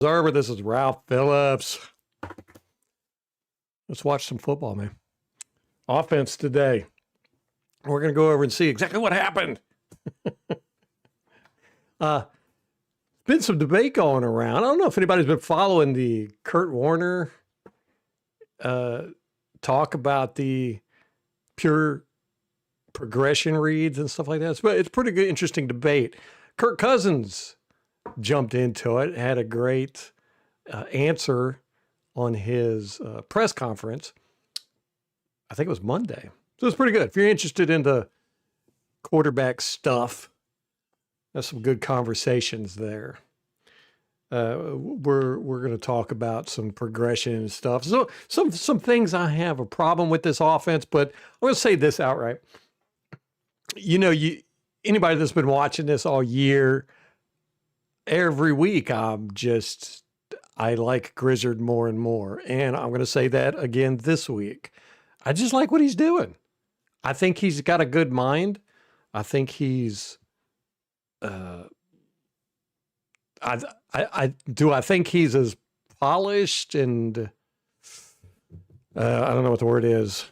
Zarber, this is Ralph Phillips. Let's watch some football, man. Offense today. We're going to go over and see exactly what happened. Been some debate going around. I don't know if anybody's been following the Kurt Warner talk about the pure progression reads and stuff like that. It's pretty good, interesting debate. Kirk Cousins jumped into it, had a great answer on his press conference. I think it was Monday. So it's pretty good. If you're interested in the quarterback stuff, there's some good conversations there. We're going to talk about some progression and stuff. So some things I have a problem with this offense, but I'm going to say this outright. You know, anybody that's been watching this all year, every week I like Grizzard more and more. And I'm going to say that again this week. I just like what he's doing. I think he's got a good mind. I think he's, I think he's as polished and, I don't know what the word is.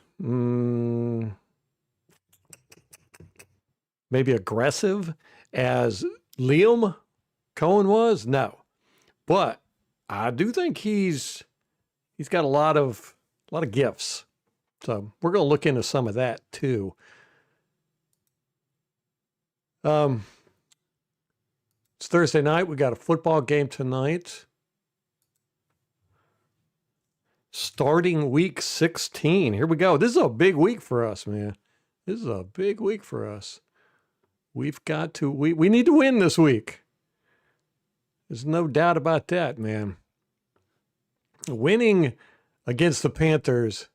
Maybe aggressive as Liam Cohen was? No. But I do think he's got a lot of gifts. So we're going to look into some of that too. It's Thursday night. We got a football game tonight. Starting week 16. Here we go. This is a big week for us, man. This is a big week for us. We've got to, we need to win this week. There's no doubt about that, man. Winning against the Panthers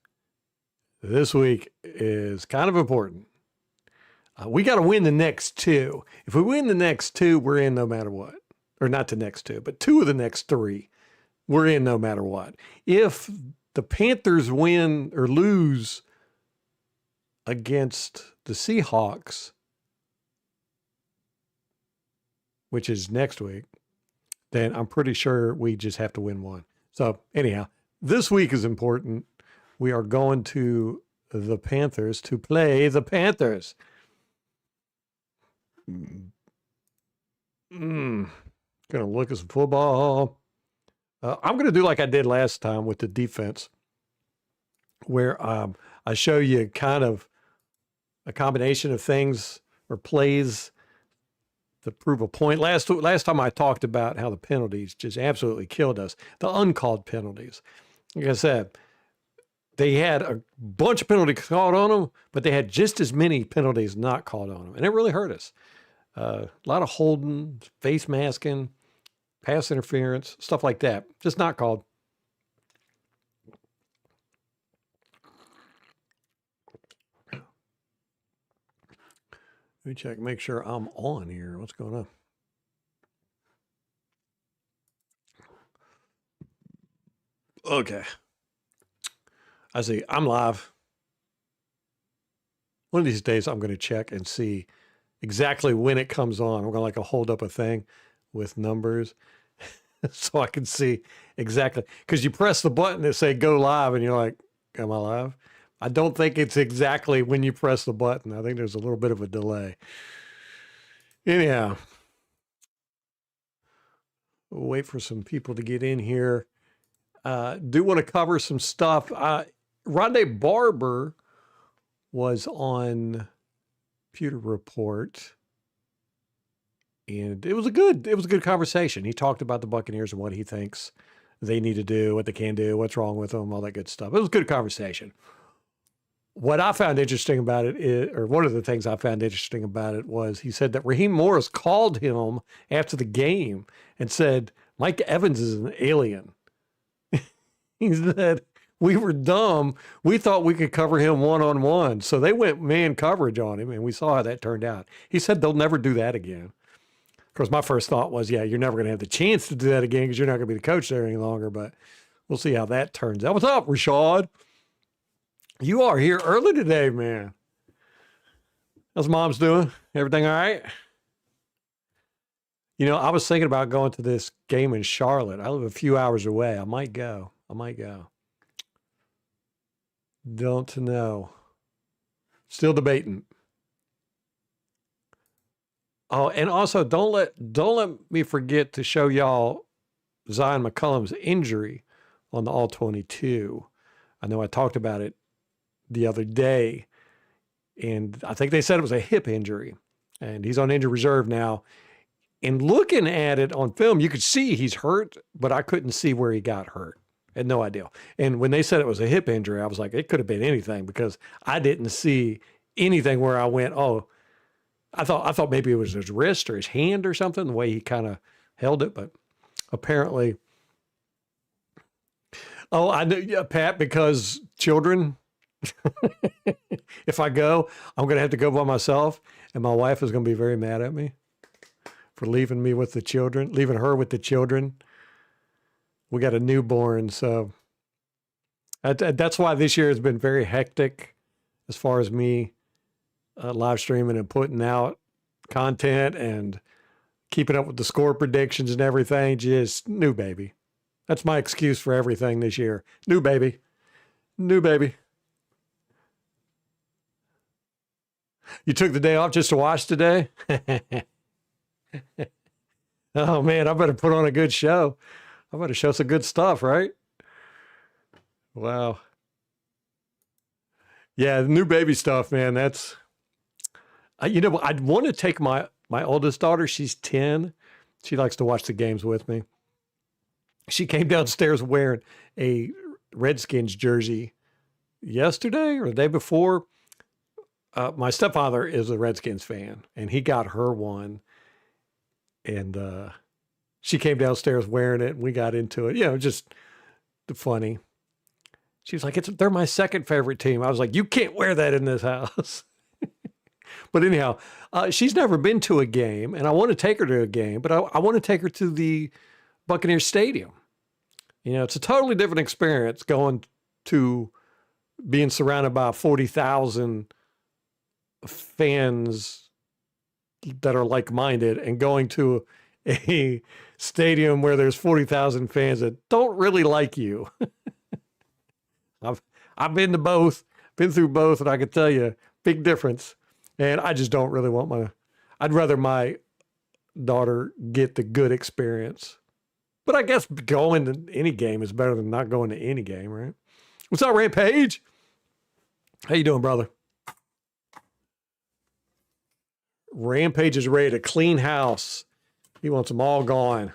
this week is kind of important. We got to win the next two. If we win the next two, we're in no matter what. Or not the next two, but two of the next three, we're in no matter what. If the Panthers win or lose against the Seahawks, which is next week, then I'm pretty sure we just have to win one. So anyhow, this week is important. We are going to the Panthers to play the Panthers. Gonna look at some football. I'm gonna do like I did last time with the defense, where I show you kind of a combination of things or plays to prove a point. Last time I talked about how the penalties just absolutely killed us. The uncalled penalties. Like I said, they had a bunch of penalties called on them, but they had just as many penalties not called on them. And it really hurt us. A lot of holding, face masking, pass interference, stuff like that. Just not called. Let me check, make sure I'm on here. What's going on? Okay. I see. I'm live. One of these days, I'm going to check and see exactly when it comes on. I'm going to hold up a thing with numbers so I can see exactly. Because you press the button that say go live, and you're like, am I live? I don't think it's exactly when you press the button. I think there's a little bit of a delay. Anyhow, we'll wait for some people to get in here. Do want to cover some stuff. Rondé Barber was on Pewter Report, and it was a good conversation. He talked about the Buccaneers and what he thinks they need to do, what they can do, what's wrong with them, all that good stuff. It was a good conversation. What I found interesting about it, or one of the things I found interesting about it, was he said that Raheem Morris called him after the game and said, Mike Evans is an alien. He said, we were dumb. We thought we could cover him one-on-one. So they went man coverage on him, and we saw how that turned out. He said they'll never do that again. Of course, my first thought was, yeah, you're never going to have the chance to do that again because you're not going to be the coach there any longer, but we'll see how that turns out. What's up, Rashad? You are here early today, man. How's mom's doing? Everything all right? I was thinking about going to this game in Charlotte. I live a few hours away. I might go. I might go. Don't know. Still debating. Oh, and also don't let me forget to show y'all Zion McCollum's injury on the All 22. I know I talked about it the other day, and I think they said it was a hip injury, and he's on injured reserve now. And looking at it on film, you could see he's hurt, but I couldn't see where he got hurt. I had no idea. And when they said it was a hip injury, I was like, it could have been anything because I didn't see anything where I went, oh, I thought maybe it was his wrist or his hand or something, the way he kind of held it, but apparently. Oh, I knew, yeah, Pat, because children, if I go, I'm going to have to go by myself, and my wife is going to be very mad at me for leaving me with the children, leaving her with the children. We got a newborn, so that's why this year has been very hectic as far as me live streaming and putting out content and keeping up with the score predictions and everything. Just new baby. That's my excuse for everything this year. New baby. New baby. You took the day off just to watch today? Oh, man, I better put on a good show. I better show some good stuff, right? Wow. Yeah, the new baby stuff, man. That's, I'd want to take my oldest daughter. She's 10. She likes to watch the games with me. She came downstairs wearing a Redskins jersey yesterday or the day before. My stepfather is a Redskins fan, and he got her one. And she came downstairs wearing it, and we got into it. Just funny. She was like, they're my second favorite team. I was like, you can't wear that in this house. But anyhow, she's never been to a game, and I want to take her to a game, but I want to take her to the Buccaneers Stadium. It's a totally different experience going to being surrounded by 40,000 fans that are like-minded and going to a stadium where there's 40,000 fans that don't really like you. I've been to both, been through both, and I can tell you, big difference. And I just don't really I'd rather my daughter get the good experience. But I guess going to any game is better than not going to any game, right? What's up, Rampage? How you doing, brother? Rampage is ready to clean house. He wants them all gone.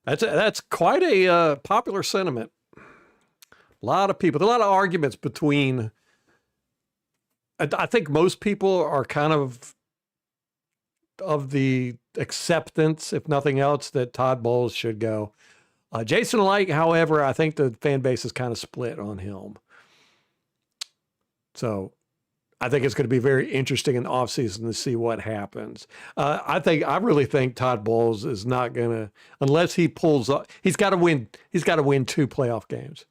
That's quite a popular sentiment. A lot of people, a lot of arguments between. I think most people are kind of the acceptance, if nothing else, that Todd Bowles should go. Jason Light, however, I think the fan base is kind of split on him. So I think it's going to be very interesting in the offseason to see what happens. I really think Todd Bowles is not going to, unless he pulls up, he's got to win 2 playoff games.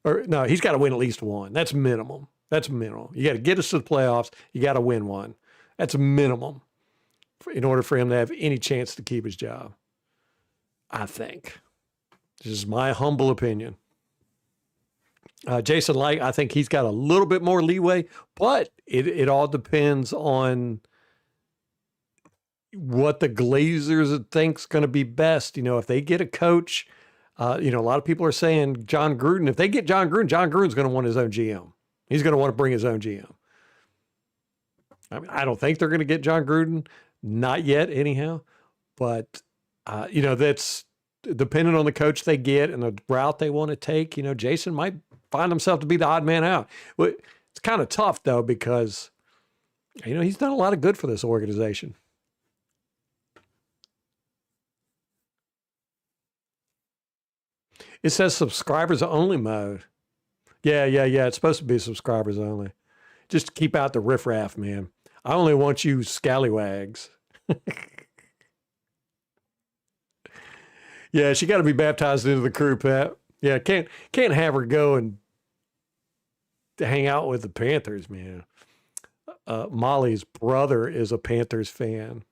Or no, he's got to win at least one. That's minimum. That's minimal. You got to get us to the playoffs. You got to win one. That's a minimum in order for him to have any chance to keep his job. I think. This is my humble opinion. Jason Light, I think he's got a little bit more leeway, but it all depends on what the Glazers think's going to be best. If they get a coach, a lot of people are saying John Gruden. If they get John Gruden's going to want his own GM. He's going to want to bring his own GM. I mean, I don't think they're going to get John Gruden. Not yet, anyhow. But, that's dependent on the coach they get and the route they want to take. Jason might find himself to be the odd man out. It's kind of tough, though, because, he's done a lot of good for this organization. It says subscribers only mode. Yeah. It's supposed to be subscribers only. Just to keep out the riffraff, man. I only want you scallywags. Yeah, she got to be baptized into the crew, Pat. Yeah, can't have her go and hang out with the Panthers, man. Molly's brother is a Panthers fan.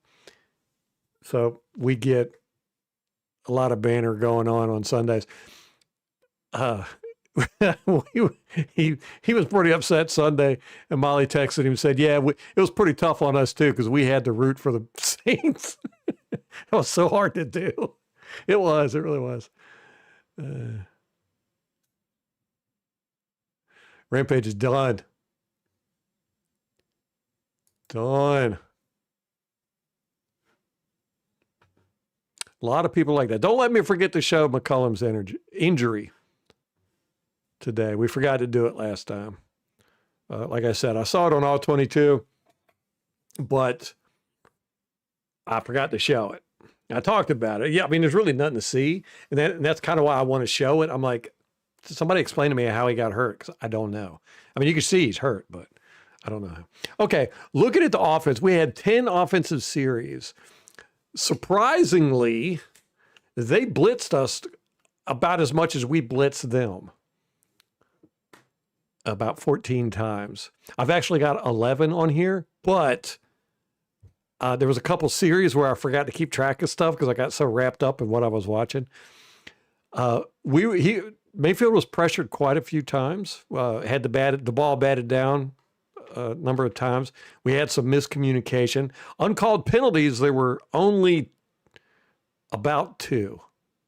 So we get a lot of banner going on Sundays. He was pretty upset Sunday, and Molly texted him and said, "Yeah, it was pretty tough on us too because we had to root for the Saints. It was so hard to do. It really was." Rampage is done. Done. A lot of people like that. Don't let me forget to show McCullum's injury today. We forgot to do it last time. Like I said, I saw it on all 22, but I forgot to show it. I talked about it. Yeah, I mean, there's really nothing to see. And that's kind of why I want to show it. I'm like, somebody explain to me how he got hurt, because I don't know. I mean, you can see he's hurt, but I don't know. Okay, looking at the offense, we had 10 offensive series. Surprisingly, they blitzed us about as much as we blitzed them. About 14 times. I've actually got 11 on here, but there was a couple series where I forgot to keep track of stuff because I got so wrapped up in what I was watching. Mayfield was pressured quite a few times. Had the ball batted down a number of times. We had some miscommunication. Uncalled penalties, there were only about 2.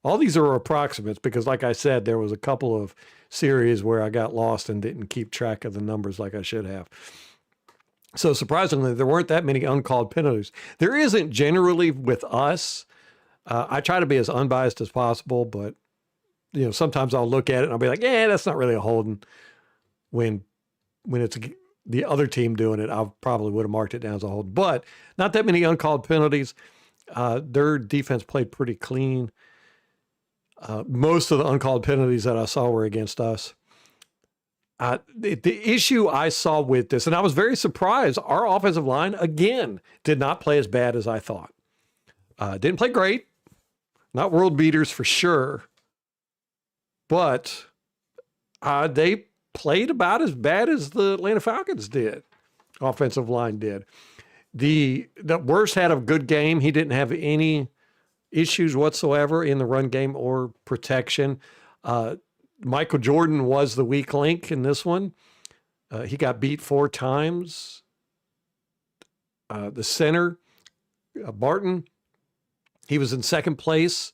All these are approximates because, like I said, there was a couple of series where I got lost and didn't keep track of the numbers like I should have. So surprisingly, there weren't that many uncalled penalties. There isn't generally with us. I try to be as unbiased as possible, but sometimes I'll look at it and I'll be like, yeah, that's not really a holding. When it's the other team doing it, I probably would have marked it down as a hold. But not that many uncalled penalties. Their defense played pretty clean. Most of the uncalled penalties that I saw were against us. The issue I saw with this, and I was very surprised, our offensive line, again, did not play as bad as I thought. Didn't play great. Not world beaters for sure. But they played about as bad as the Atlanta Falcons did. Offensive line did. The worst had a good game. He didn't have any issues whatsoever in the run game or protection. Michael Jordan was the weak link in this one. He got beat 4 times. The center, Barton, he was in second place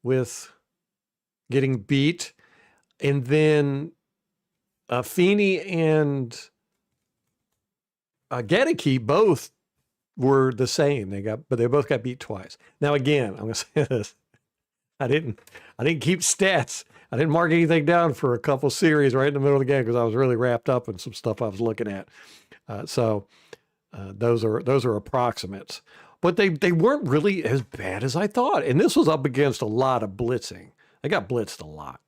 with getting beat. And then Feeney and Gedeke both were the same. But they both got beat twice. Now, again, I'm going to say this. I didn't keep stats. I didn't mark anything down for a couple series right in the middle of the game because I was really wrapped up in some stuff I was looking at. So those are approximates. But they weren't really as bad as I thought. And this was up against a lot of blitzing. They got blitzed a lot.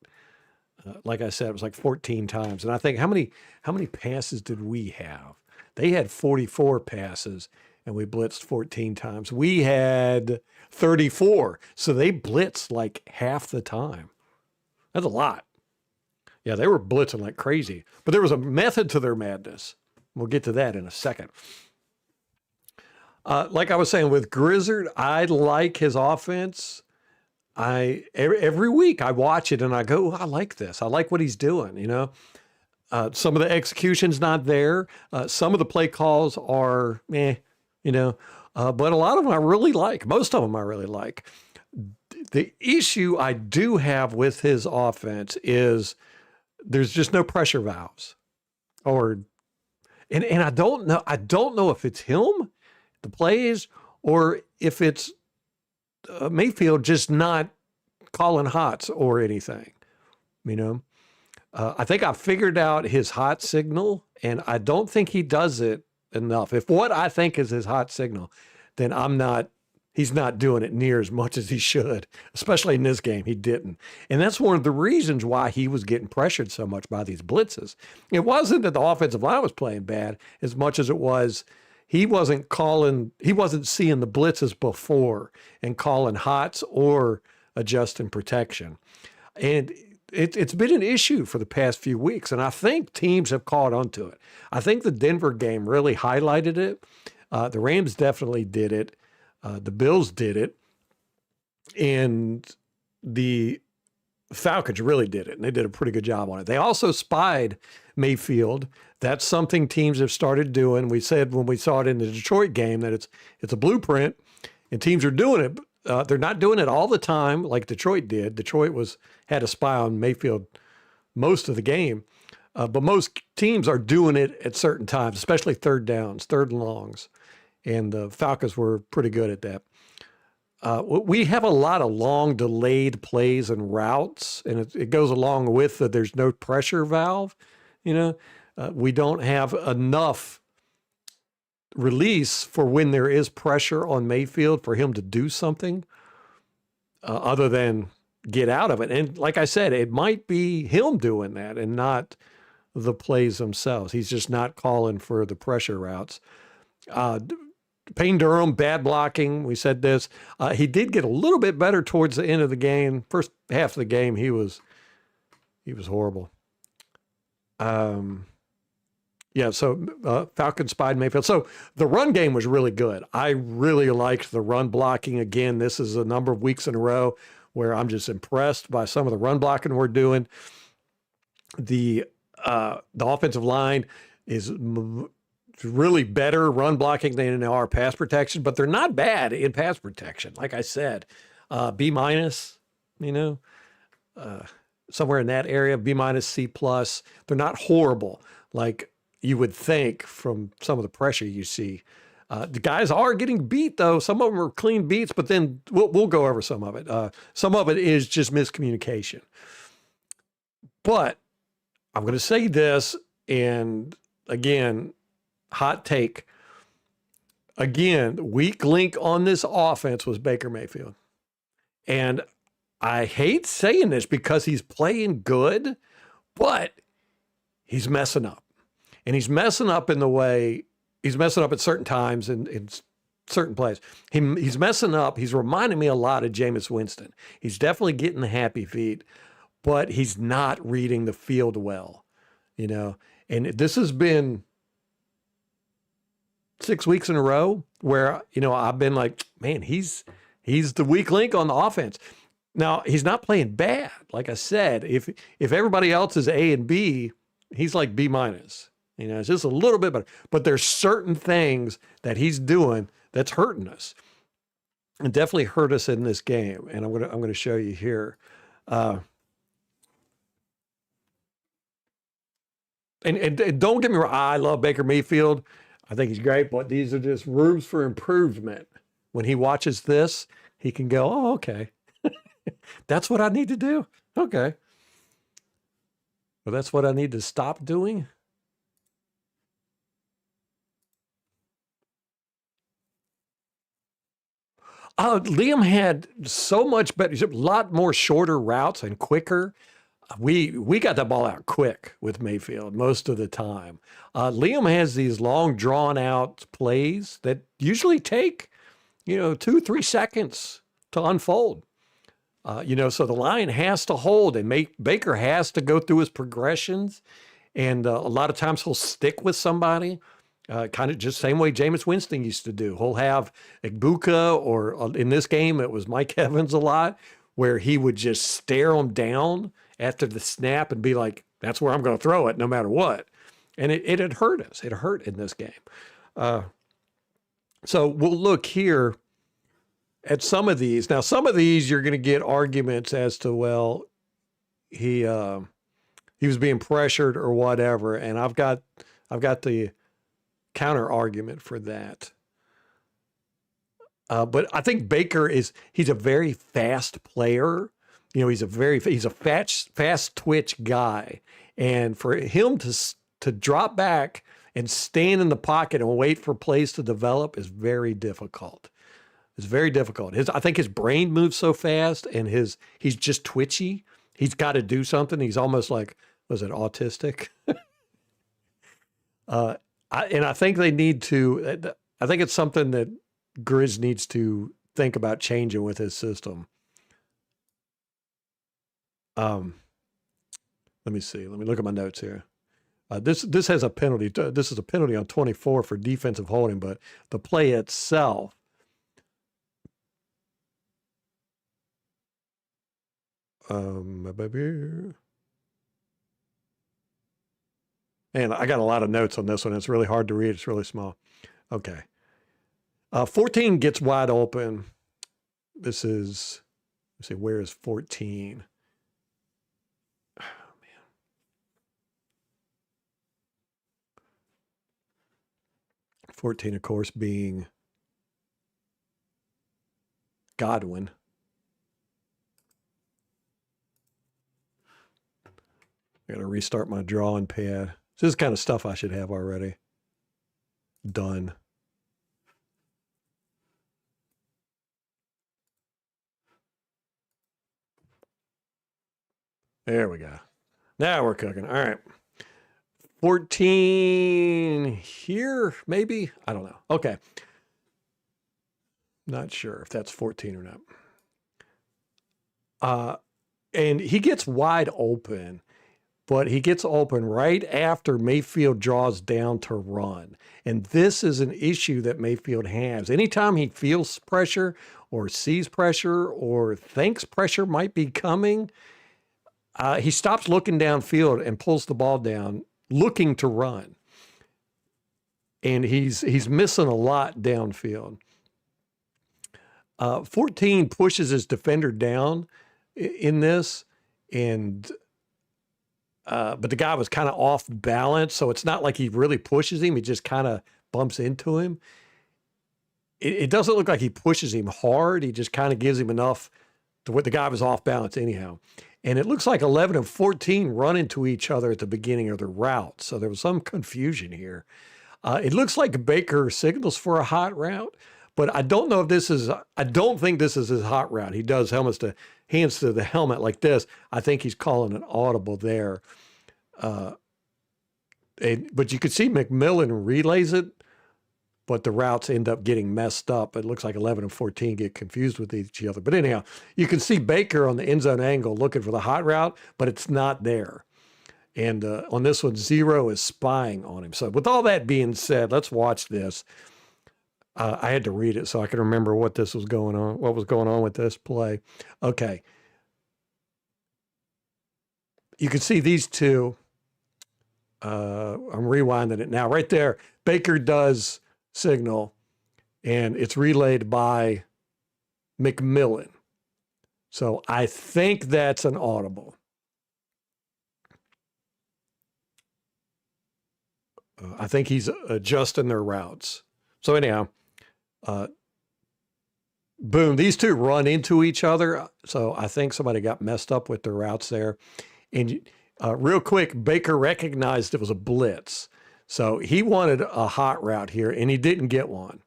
Like I said, it was like 14 times. And I think how many passes did we have? They had 44 passes, and we blitzed 14 times. We had 34. So they blitzed like half the time. That's a lot. Yeah, they were blitzing like crazy. But there was a method to their madness. We'll get to that in a second. Like I was saying, with Grizzard, I like his offense. Every week I watch it and I go, I like this. I like what he's doing, Some of the execution's not there. Some of the play calls are but a lot of them I really like. Most of them I really like. The issue I do have with his offense is there's just no pressure valves. And I don't know if it's him, the plays, or if it's Mayfield just not calling hots or anything, I think I figured out his hot signal, and I don't think he does it enough. If what I think is his hot signal, then he's not doing it near as much as he should, especially in this game. He didn't. And that's one of the reasons why he was getting pressured so much by these blitzes. It wasn't that the offensive line was playing bad as much as it was he wasn't seeing the blitzes before and calling hots or adjusting protection. And it's been an issue for the past few weeks, and I think teams have caught onto it. I think the Denver game really highlighted it. The Rams definitely did it. The Bills did it, and the Falcons really did it, and they did a pretty good job on it. They also spied Mayfield. That's something teams have started doing. We said when we saw it in the Detroit game that it's a blueprint, and teams are doing it. They're not doing it all the time like Detroit did. Detroit had a spy on Mayfield most of the game, but most teams are doing it at certain times, especially third downs, third and longs, and the Falcons were pretty good at that. We have a lot of long delayed plays and routes, and it goes along with that there's no pressure valve. We don't have enough release for when there is pressure on Mayfield for him to do something other than get out of it. And like I said, it might be him doing that and not the plays themselves. He's just not calling for the pressure routes. Payne Durham, bad blocking. We said this. He did get a little bit better towards the end of the game. First half of the game, he was horrible. So Falcons spied Mayfield. So the run game was really good. I really liked the run blocking. Again, this is a number of weeks in a row where I'm just impressed by some of the run blocking we're doing. The offensive line is really better run blocking than they are pass protection, but they're not bad in pass protection. Like I said, B-, somewhere in that area, B-, C+. They're not horrible like you would think from some of the pressure you see. The guys are getting beat, though. Some of them are clean beats, but then we'll go over some of it. Some of it is just miscommunication. But I'm going to say this, and again, hot take. Again, weak link on this offense was Baker Mayfield. And I hate saying this because he's playing good, but he's messing up. And he's messing up in the way, he's messing up at certain times and in certain plays. He's messing up. He's reminding me a lot of Jameis Winston. He's definitely getting the happy feet, but he's not reading the field well, And this has been 6 weeks in a row where, I've been like, man, he's the weak link on the offense. Now, he's not playing bad. Like I said, if everybody else is A and B, he's like B-. It's just a little bit better. But there's certain things that he's doing that's hurting us. And definitely hurt us in this game. And I'm gonna show you here. And don't get me wrong, I love Baker Mayfield. I think he's great, but these are just rooms for improvement. When he watches this, he can go, oh, okay. That's what I need to do. Okay. Well, that's what I need to stop doing. Liam had so much better, a lot more shorter routes and quicker. We got that ball out quick with Mayfield most of the time. Liam has these long, drawn out plays that usually take, 2-3 seconds to unfold. So the line has to hold, and Baker has to go through his progressions. And a lot of times he'll stick with somebody, kind of just same way Jameis Winston used to do. He'll have Igbuka, or in this game, it was Mike Evans a lot, where he would just stare him down after the snap and be like, that's where I'm going to throw it no matter what. And it had hurt us. It hurt in this game. So we'll look here at some of these. Now, some of these you're going to get arguments as to, well, he was being pressured or whatever. And I've got the counter argument for that. But I think Baker he's a very fast player. He's a fast twitch guy. And for him to drop back and stand in the pocket and wait for plays to develop is very difficult. It's very difficult. I think his brain moves so fast, and he's just twitchy. He's got to do something. He's almost like, was it autistic? And I think they need to, I think it's something that Grizz needs to think about changing with his system. Let me see. Let me look at my notes here. This has a penalty. This is a penalty on 24 for defensive holding, but the play itself, And I got a lot of notes on this one. It's really hard to read. It's really small. Okay. 14 gets wide open. This is, let's see, where is 14? Oh, man. 14, of course, being Godwin. I got to restart my drawing pad. This is kind of stuff I should have already done. There we go. Now we're cooking. All right. 14 here, maybe? I don't know. Okay. Not sure if that's 14 or not. And he gets wide open, but he gets open right after Mayfield draws down to run. And this is an issue that Mayfield has. Anytime he feels pressure or sees pressure or thinks pressure might be coming, he stops looking downfield and pulls the ball down, looking to run. And he's missing a lot downfield. 14 pushes his defender down in this, and but the guy was kind of off balance, so it's not like he really pushes him. He just kind of bumps into him. It doesn't look like he pushes him hard. He just kind of gives him enough to where the guy was off balance anyhow. And it looks like 11 and 14 run into each other at the beginning of the route. So there was some confusion here. It looks like Baker signals for a hot route, but I don't know if this is, I don't think this is his hot route. He does hands to the helmet like this. I think he's calling an audible there. But you could see McMillan relays it, but the routes end up getting messed up. It looks like 11 and 14 get confused with each other. But anyhow, you can see Baker on the end zone angle looking for the hot route, but it's not there. And on this one, 0 is spying on him. So with all that being said, let's watch this. I had to read it so I could remember what was going on with this play. Okay. You can see these two. I'm rewinding it now. Right there, Baker does signal, and it's relayed by McMillan. So I think that's an audible. I think he's adjusting their routes. So anyhow, boom, these two run into each other. So I think somebody got messed up with their routes there. And real quick, Baker recognized it was a blitz. So he wanted a hot route here, and he didn't get one.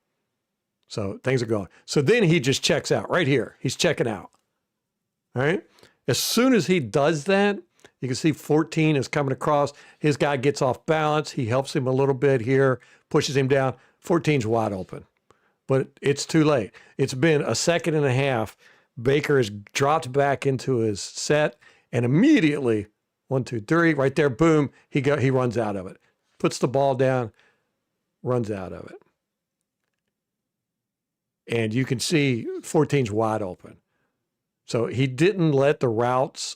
So things are going. So then he just checks out right here. He's checking out. All right. As soon as he does that, you can see 14 is coming across. His guy gets off balance. He helps him a little bit here, pushes him down. 14's wide open, but it's too late. It's been a second and a half. Baker has dropped back into his set, and immediately, 1, 2, 3, right there, boom, he runs out of it. Puts the ball down, runs out of it. And you can see 14's wide open. So he didn't let the routes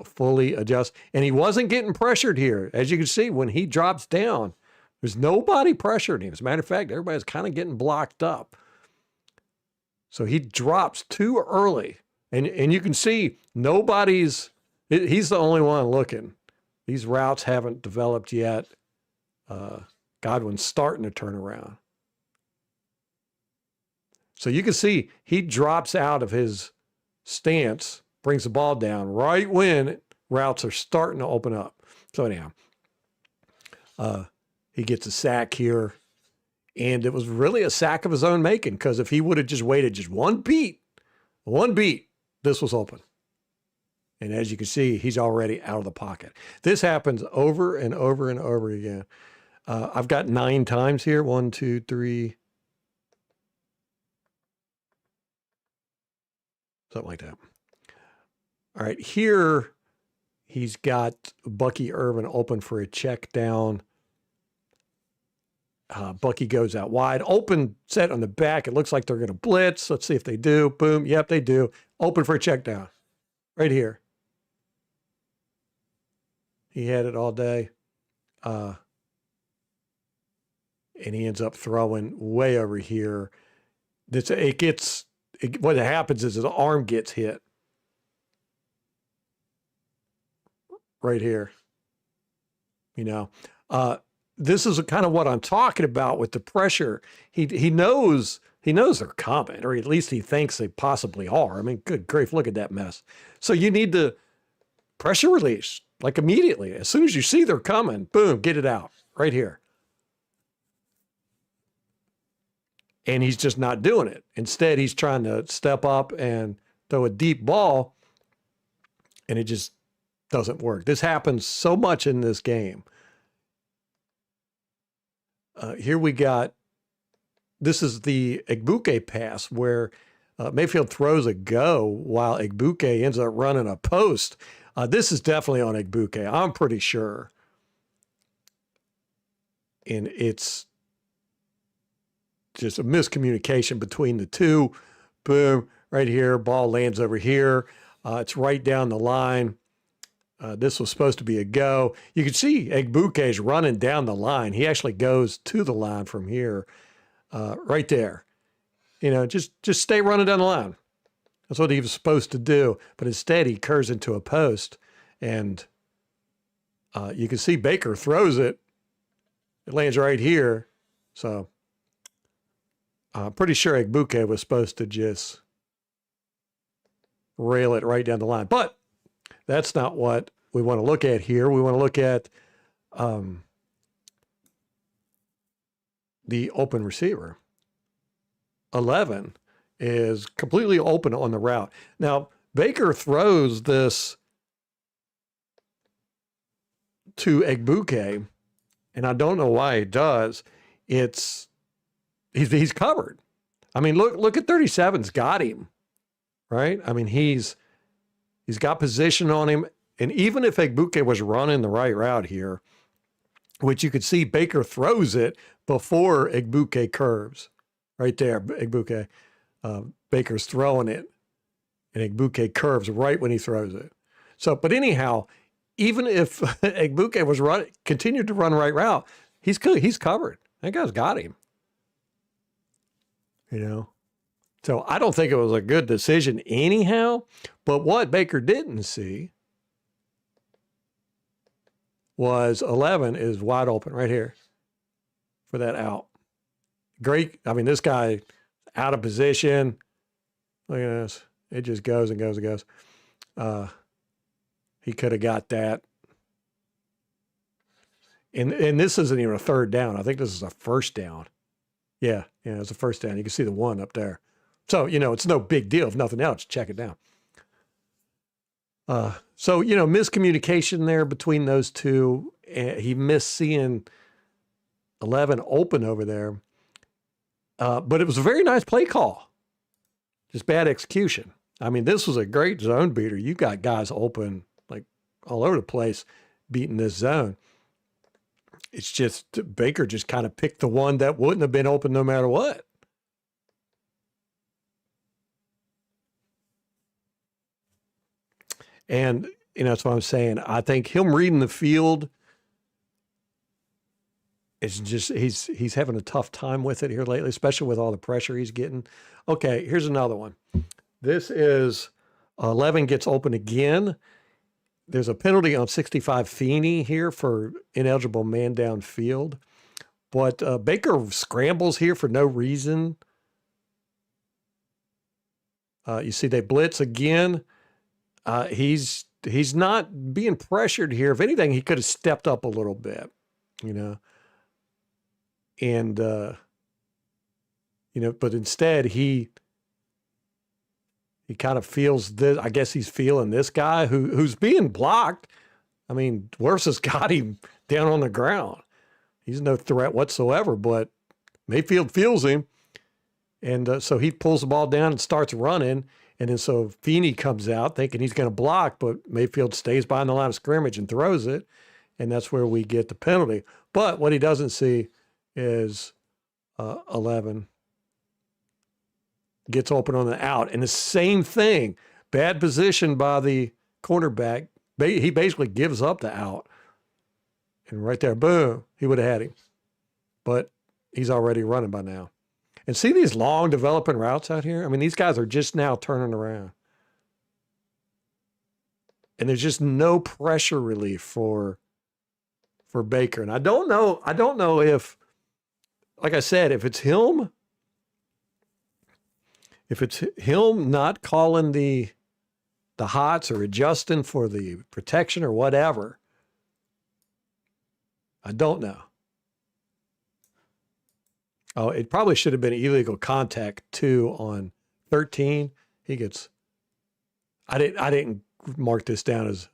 fully adjust. And he wasn't getting pressured here. As you can see, when he drops down, there's nobody pressuring him. As a matter of fact, everybody's kind of getting blocked up. So he drops too early. And you can see he's the only one looking. These routes haven't developed yet. Godwin's starting to turn around. So you can see he drops out of his stance, brings the ball down right when routes are starting to open up. So anyhow, he gets a sack here. And it was really a sack of his own making, because if he would have just waited just one beat, this was open. And as you can see, he's already out of the pocket. This happens over and over and over again. I've got 9 times here. 1, 2, 3. Something like that. All right, here he's got Bucky Irvin open for a check down. Bucky goes out wide. Open set on the back. It looks like they're going to blitz. Let's see if they do. Boom. Yep, they do. Open for a check down. right here. He had it all day. And he ends up throwing way over here. What happens is his arm gets hit right here. This is kind of what I'm talking about with the pressure. He knows they're coming, or at least he thinks they possibly are. I mean, good grief, look at that mess. So you need to pressure release, like immediately. As soon as you see they're coming, boom, get it out right here. And he's just not doing it. Instead, he's trying to step up and throw a deep ball, and it just doesn't work. This happens so much in this game. Here we got, this is the Egbuke pass where Mayfield throws a go while Egbuke ends up running a post. This is definitely on Egbuke, I'm pretty sure. And it's just a miscommunication between the two. Boom, right here, ball lands over here. It's right down the line. This was supposed to be a go. You can see Egbuke's running down the line. He actually goes to the line from here, right there. Just stay running down the line. That's what he was supposed to do. But instead, he curves into a post, and you can see Baker throws it. It lands right here. So I'm pretty sure Egbuke was supposed to just rail it right down the line. But that's not what we want to look at here. We want to look at the open receiver. 11 is completely open on the route. Now, Baker throws this to Egbuke, and I don't know why he does. He's covered. I mean, look at 37's got him, right? I mean, he's got position on him. And even if Egbuke was running the right route here, which you could see Baker throws it before Egbuke curves. Right there, Egbuke. Baker's throwing it, and Egbuke curves right when he throws it. So, but anyhow, even if Egbuke was continued to run right route, he's covered. That guy's got him. So I don't think it was a good decision anyhow. But what Baker didn't see was 11 is wide open right here for that out. Great. I mean, this guy out of position. Look at this. It just goes and goes and goes. He could have got that. And this isn't even a third down. I think this is a first down. Yeah, it's a first down. You can see the one up there. So, it's no big deal. If nothing else, check it down. So, miscommunication there between those two. He missed seeing 11 open over there. But it was a very nice play call. Just bad execution. I mean, this was a great zone beater. You got guys open like all over the place beating this zone. It's just Baker just kind of picked the one that wouldn't have been open no matter what. And, that's what I'm saying. I think him reading the field, it's just he's having a tough time with it here lately, especially with all the pressure he's getting. Okay, here's another one. This is 11 gets open again. There's a penalty on 65 Feeney here for ineligible man downfield. But Baker scrambles here for no reason. You see they blitz again. He's not being pressured here. If anything, he could have stepped up a little bit, And, but instead he kind of feels this. I guess he's feeling this guy who's being blocked. I mean, Worse has got him down on the ground. He's no threat whatsoever, but Mayfield feels him. And so he pulls the ball down and starts running. And then so Feeney comes out thinking he's going to block, but Mayfield stays behind the line of scrimmage and throws it. And that's where we get the penalty. But what he doesn't see is 11 gets open on the out. And the same thing, Bad position by the cornerback. He basically gives up the out. And right there, boom, he would have had him. But he's already running by now. And see these long developing routes out here? I mean, these guys are just now turning around. And there's just no pressure relief for Baker. And I don't know if, like I said, if it's him not calling the hots or adjusting for the protection or whatever. I don't know. Oh, it probably should have been illegal contact too on 13. He gets. I didn't mark this down as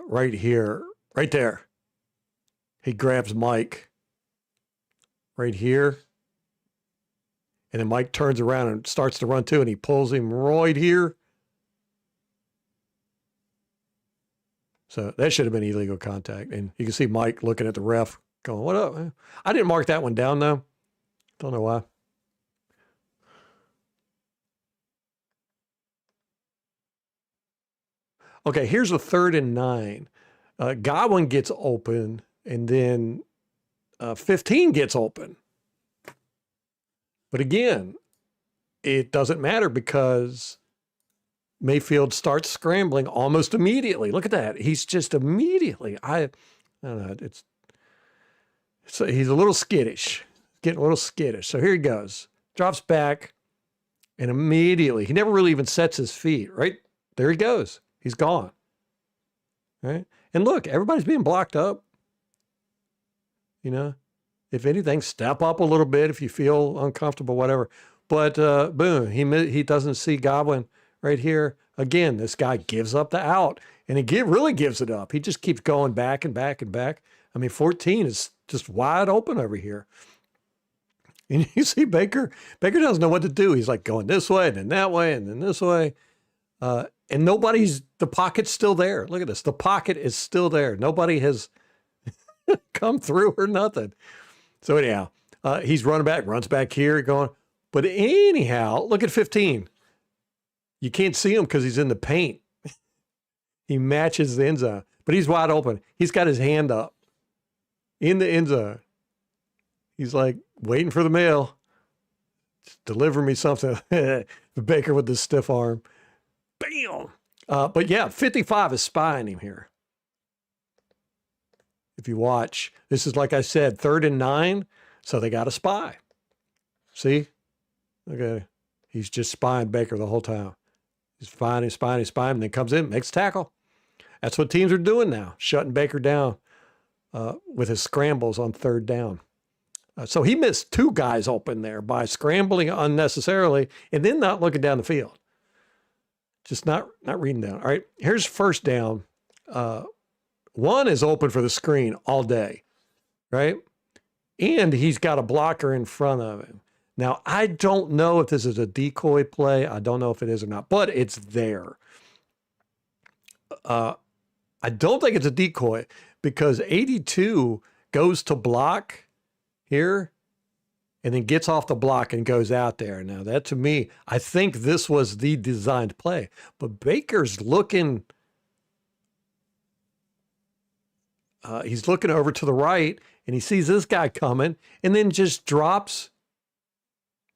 right here, right there. He grabs Mike right here. And then Mike turns around and starts to run too, and he pulls him right here. So that should have been illegal contact. And you can see Mike looking at the ref going, what up, man? I didn't mark that one down, though. Don't know why. Okay, here's a 3rd and 9. Godwin gets open, and then 15 gets open. But again, it doesn't matter because Mayfield starts scrambling almost immediately. Look at that. He's just immediately. I don't know. He's a little skittish. Getting a little skittish. So here he goes. Drops back and immediately. He never really even sets his feet, right? There he goes. He's gone. Right? And look, everybody's being blocked up. You know? If anything, step up a little bit if you feel uncomfortable, whatever. But boom, he doesn't see Godwin right here. Again, this guy gives up the out, and he really gives it up. He just keeps going back and back and back. I mean, 14 is just wide open over here. And you see Baker. Baker doesn't know what to do. He's like going this way, and then that way, and then this way. And the pocket's still there. Look at this. The pocket is still there. Nobody has come through or nothing. So anyhow, he's running back, runs back here, going. But anyhow, look at 15. You can't see him because he's in the paint. He matches the end zone, but he's wide open. He's got his hand up in the end zone. He's like waiting for the mail. Just deliver me something. Baker with the stiff arm. Bam. But yeah, 55 is spying him here. If you watch, this is, like I said, 3rd and 9. So they got a spy. See? Okay. He's just spying Baker the whole time. He's spying, and then comes in, makes a tackle. That's what teams are doing now, shutting Baker down with his scrambles on 3rd down. So he missed 2 guys open there by scrambling unnecessarily and then not looking down the field. Just not reading down. All right, here's 1st down. 1 is open for the screen all day, right? And he's got a blocker in front of him. Now, I don't know if this is a decoy play. I don't know if it is or not, but it's there. I don't think it's a decoy because 82 goes to block here and then gets off the block and goes out there. Now, that to me, I think this was the designed play. But Baker's looking... he's looking over to the right, and he sees this guy coming, and then just drops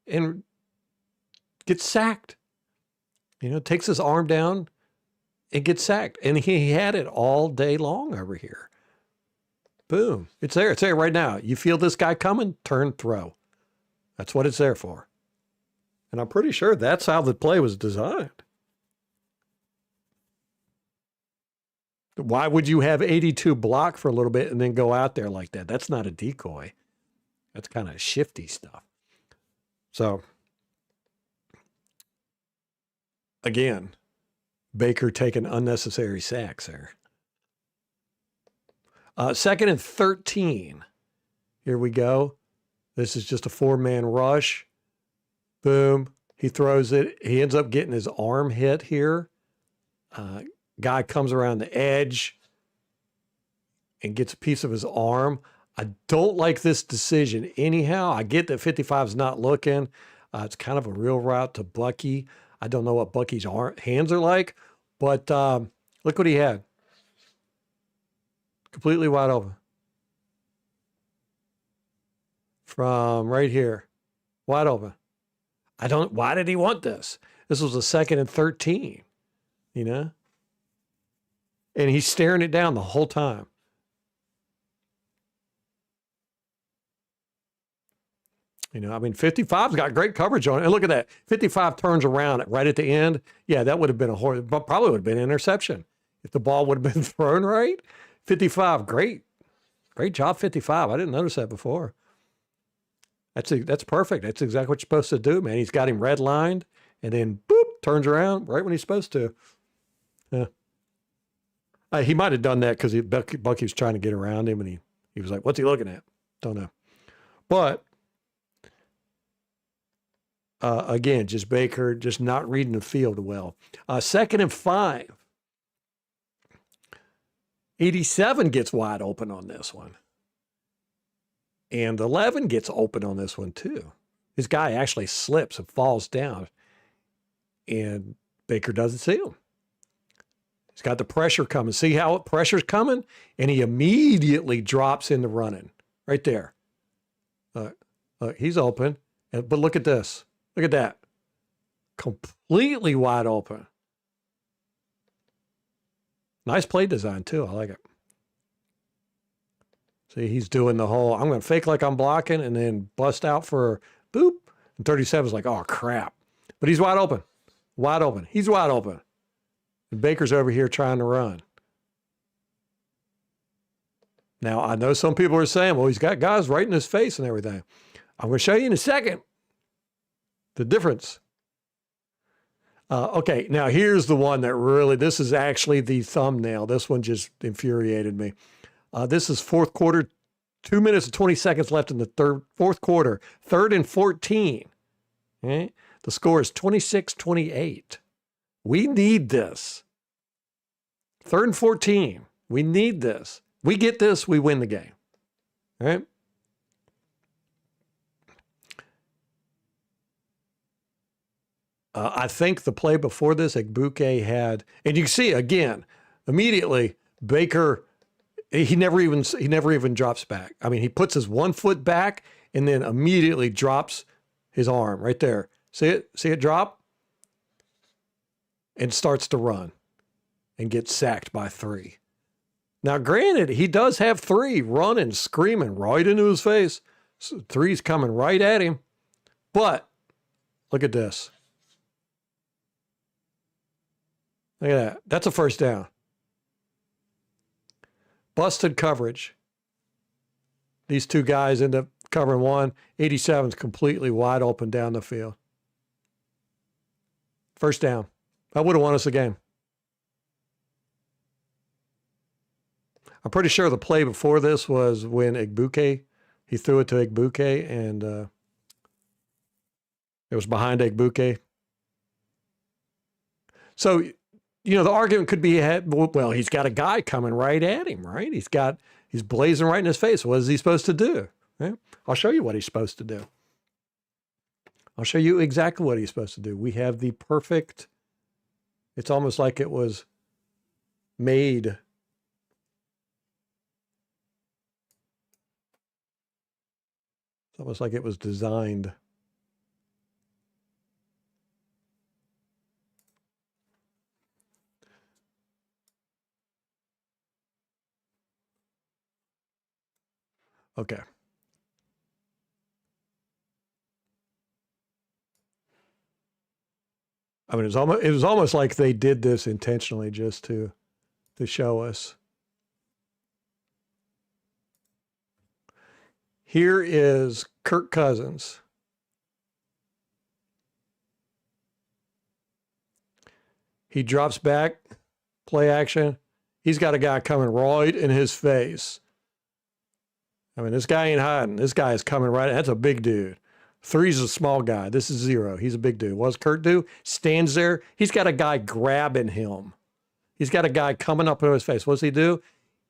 and gets sacked. You know, takes his arm down and gets sacked. And he had it all day long over here. Boom. It's there. It's there right now. You feel this guy coming, turn, throw. That's what it's there for. And I'm pretty sure that's how the play was designed. Why would you have 82 block for a little bit and then go out there like that? That's not a decoy. That's kind of shifty stuff. So, again, Baker taking unnecessary sacks there. 2nd and 13. Here we go. This is just a 4-man rush. Boom. He throws it. He ends up getting his arm hit here. Guy comes around the edge and gets a piece of his arm. I don't like this decision anyhow. I get that 55 is not looking. It's kind of a real route to Bucky. I don't know what Bucky's hands are like, but look what he had. Completely wide open. From right here. Wide open. Why did he want this? This was a 2nd and 13, you know? And he's staring it down the whole time. You know, I mean, 55's got great coverage on it. And look at that. 55 turns around right at the end. Yeah, that would have been probably would have been an interception if the ball would have been thrown right. 55, great. Great job, 55. I didn't notice that before. That's perfect. That's exactly what you're supposed to do, man. He's got him redlined, and then, boop, turns around right when he's supposed to. Yeah. He might have done that because Bucky was trying to get around him, and he was like, what's he looking at? Don't know. But again, just Baker just not reading the field well. 2nd and 5. 87 gets wide open on this one. And 11 gets open on this one too. This guy actually slips and falls down. And Baker doesn't see him. He's got the pressure coming. See how pressure's coming? And he immediately drops into running. Right there. He's open. But look at this. Look at that. Completely wide open. Nice play design, too. I like it. See, he's doing the whole, I'm going to fake like I'm blocking and then bust out for boop. And 37's like, oh, crap. But he's wide open. Wide open. He's wide open. And Baker's over here trying to run. Now, I know some people are saying, well, he's got guys right in his face and everything. I'm going to show you in a second the difference. Okay, now here's the one that really, this is actually the thumbnail. This one just infuriated me. This is 4th quarter, 2 minutes and 20 seconds left in the fourth quarter, 3rd and 14. Okay? The score is 26-28. We need this. 3rd and 14. We need this. We get this, we win the game. All right? I think the play before this, Egbuke had, and you can see again, immediately, Baker, he never even drops back. I mean, he puts his 1 foot back and then immediately drops his arm right there. See it? See it drop? And starts to run and gets sacked by 3. Now, granted, he does have 3 running, screaming right into his face. So 3's coming right at him. But look at this. Look at that. That's a first down. Busted coverage. These 2 guys end up covering 1. 87's completely wide open down the field. First down. That would have won us the game. I'm pretty sure the play before this was when Egbuke, he threw it to Egbuke, and it was behind Egbuke. So, you know, the argument could be, well, he's got a guy coming right at him, right? He's blazing right in his face. What is he supposed to do? Right? I'll show you what he's supposed to do. I'll show you exactly what he's supposed to do. We have the perfect, it's almost like it was made. It's almost like it was designed. Okay. I mean, it was almost like they did this intentionally just to show us. Here is Kirk Cousins. He drops back, play action. He's got a guy coming right in his face. I mean, this guy ain't hiding. This guy is coming right. That's a big dude. 3's a small guy. This is 0. He's a big dude. What does Kurt do? Stands there. He's got a guy grabbing him. He's got a guy coming up in his face. What does he do?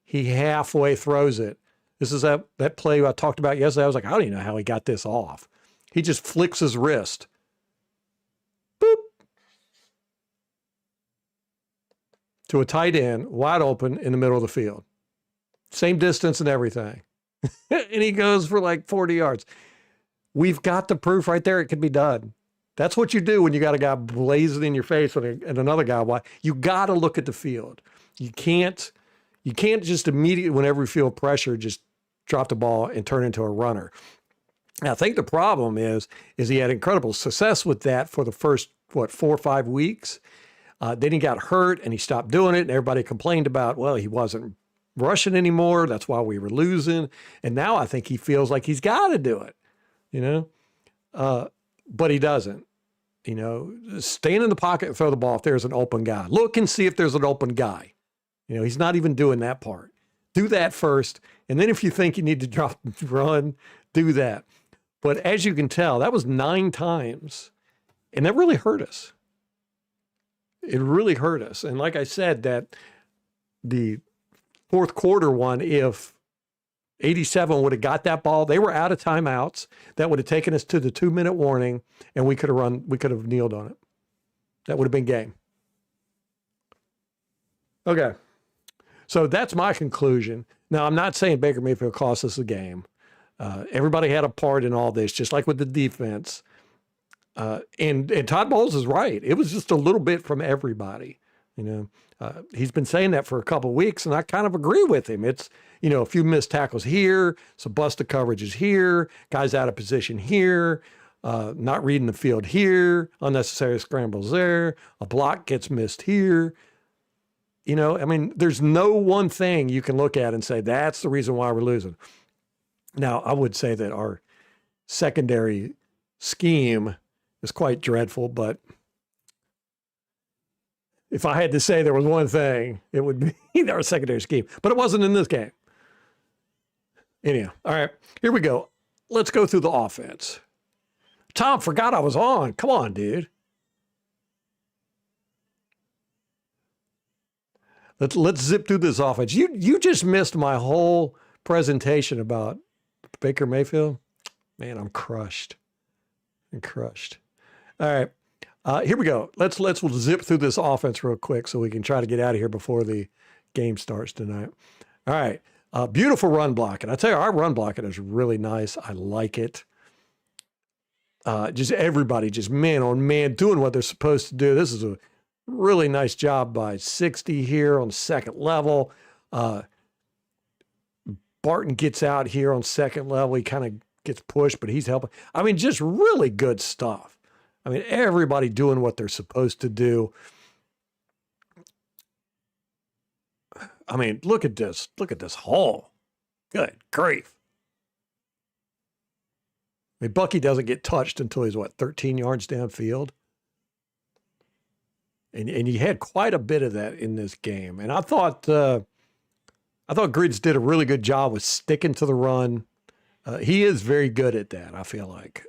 He halfway throws it. This is that play I talked about yesterday. I was like, I don't even know how he got this off. He just flicks his wrist. Boop. To a tight end, wide open in the middle of the field. Same distance and everything. And he goes for like 40 yards. We've got the proof right there. It can be done. That's what you do when you got a guy blazing in your face and another guy. Why? You got to look at the field. You can't just immediately, whenever you feel pressure, just drop the ball and turn into a runner. And I think the problem is he had incredible success with that for the first, 4 or 5 weeks. Then he got hurt and he stopped doing it. And everybody complained about, well, he wasn't rushing anymore. That's why we were losing. And now I think he feels like he's got to do it, but he doesn't. Stand in the pocket and throw the ball if there's an open guy. Look and see if there's an open guy. He's not even doing that part. Do that first. And then if you think you need to run, do that. But as you can tell, that was 9 times. And that really hurt us. It really hurt us. And like I said, that the fourth quarter one, if 87 would have got that ball, they were out of timeouts. That would have taken us to the 2-minute warning, and we could have kneeled on it. That would have been game. Okay. So that's my conclusion. Now, I'm not saying Baker Mayfield cost us the game. Everybody had a part in all this, just like with the defense. And Todd Bowles is right. It was just a little bit from everybody. He's been saying that for a couple of weeks, and I kind of agree with him. It's, a few missed tackles here, some busted coverages here, guys out of position here, not reading the field here, unnecessary scrambles there, a block gets missed here. There's no one thing you can look at and say, that's the reason why we're losing. Now, I would say that our secondary scheme is quite dreadful, but if I had to say there was one thing, it would be our secondary scheme. But it wasn't in this game. Anyhow, all right, here we go. Let's go through the offense. Tom forgot I was on. Come on, dude. Let's zip through this offense. You just missed my whole presentation about Baker Mayfield. Man, I'm crushed. All right. Here we go. Let's zip through this offense real quick so we can try to get out of here before the game starts tonight. All right. Beautiful run blocking. I tell you, our run blocking is really nice. I like it. Just everybody, just man on man, doing what they're supposed to do. This is a really nice job by 60 here on second level. Barton gets out here on second level. He kind of gets pushed, but he's helping. Just really good stuff. Everybody doing what they're supposed to do. Look at this. Look at this hole. Good grief. Bucky doesn't get touched until he's, 13 yards downfield? And he had quite a bit of that in this game. And I thought Grids did a really good job with sticking to the run. He is very good at that, I feel like.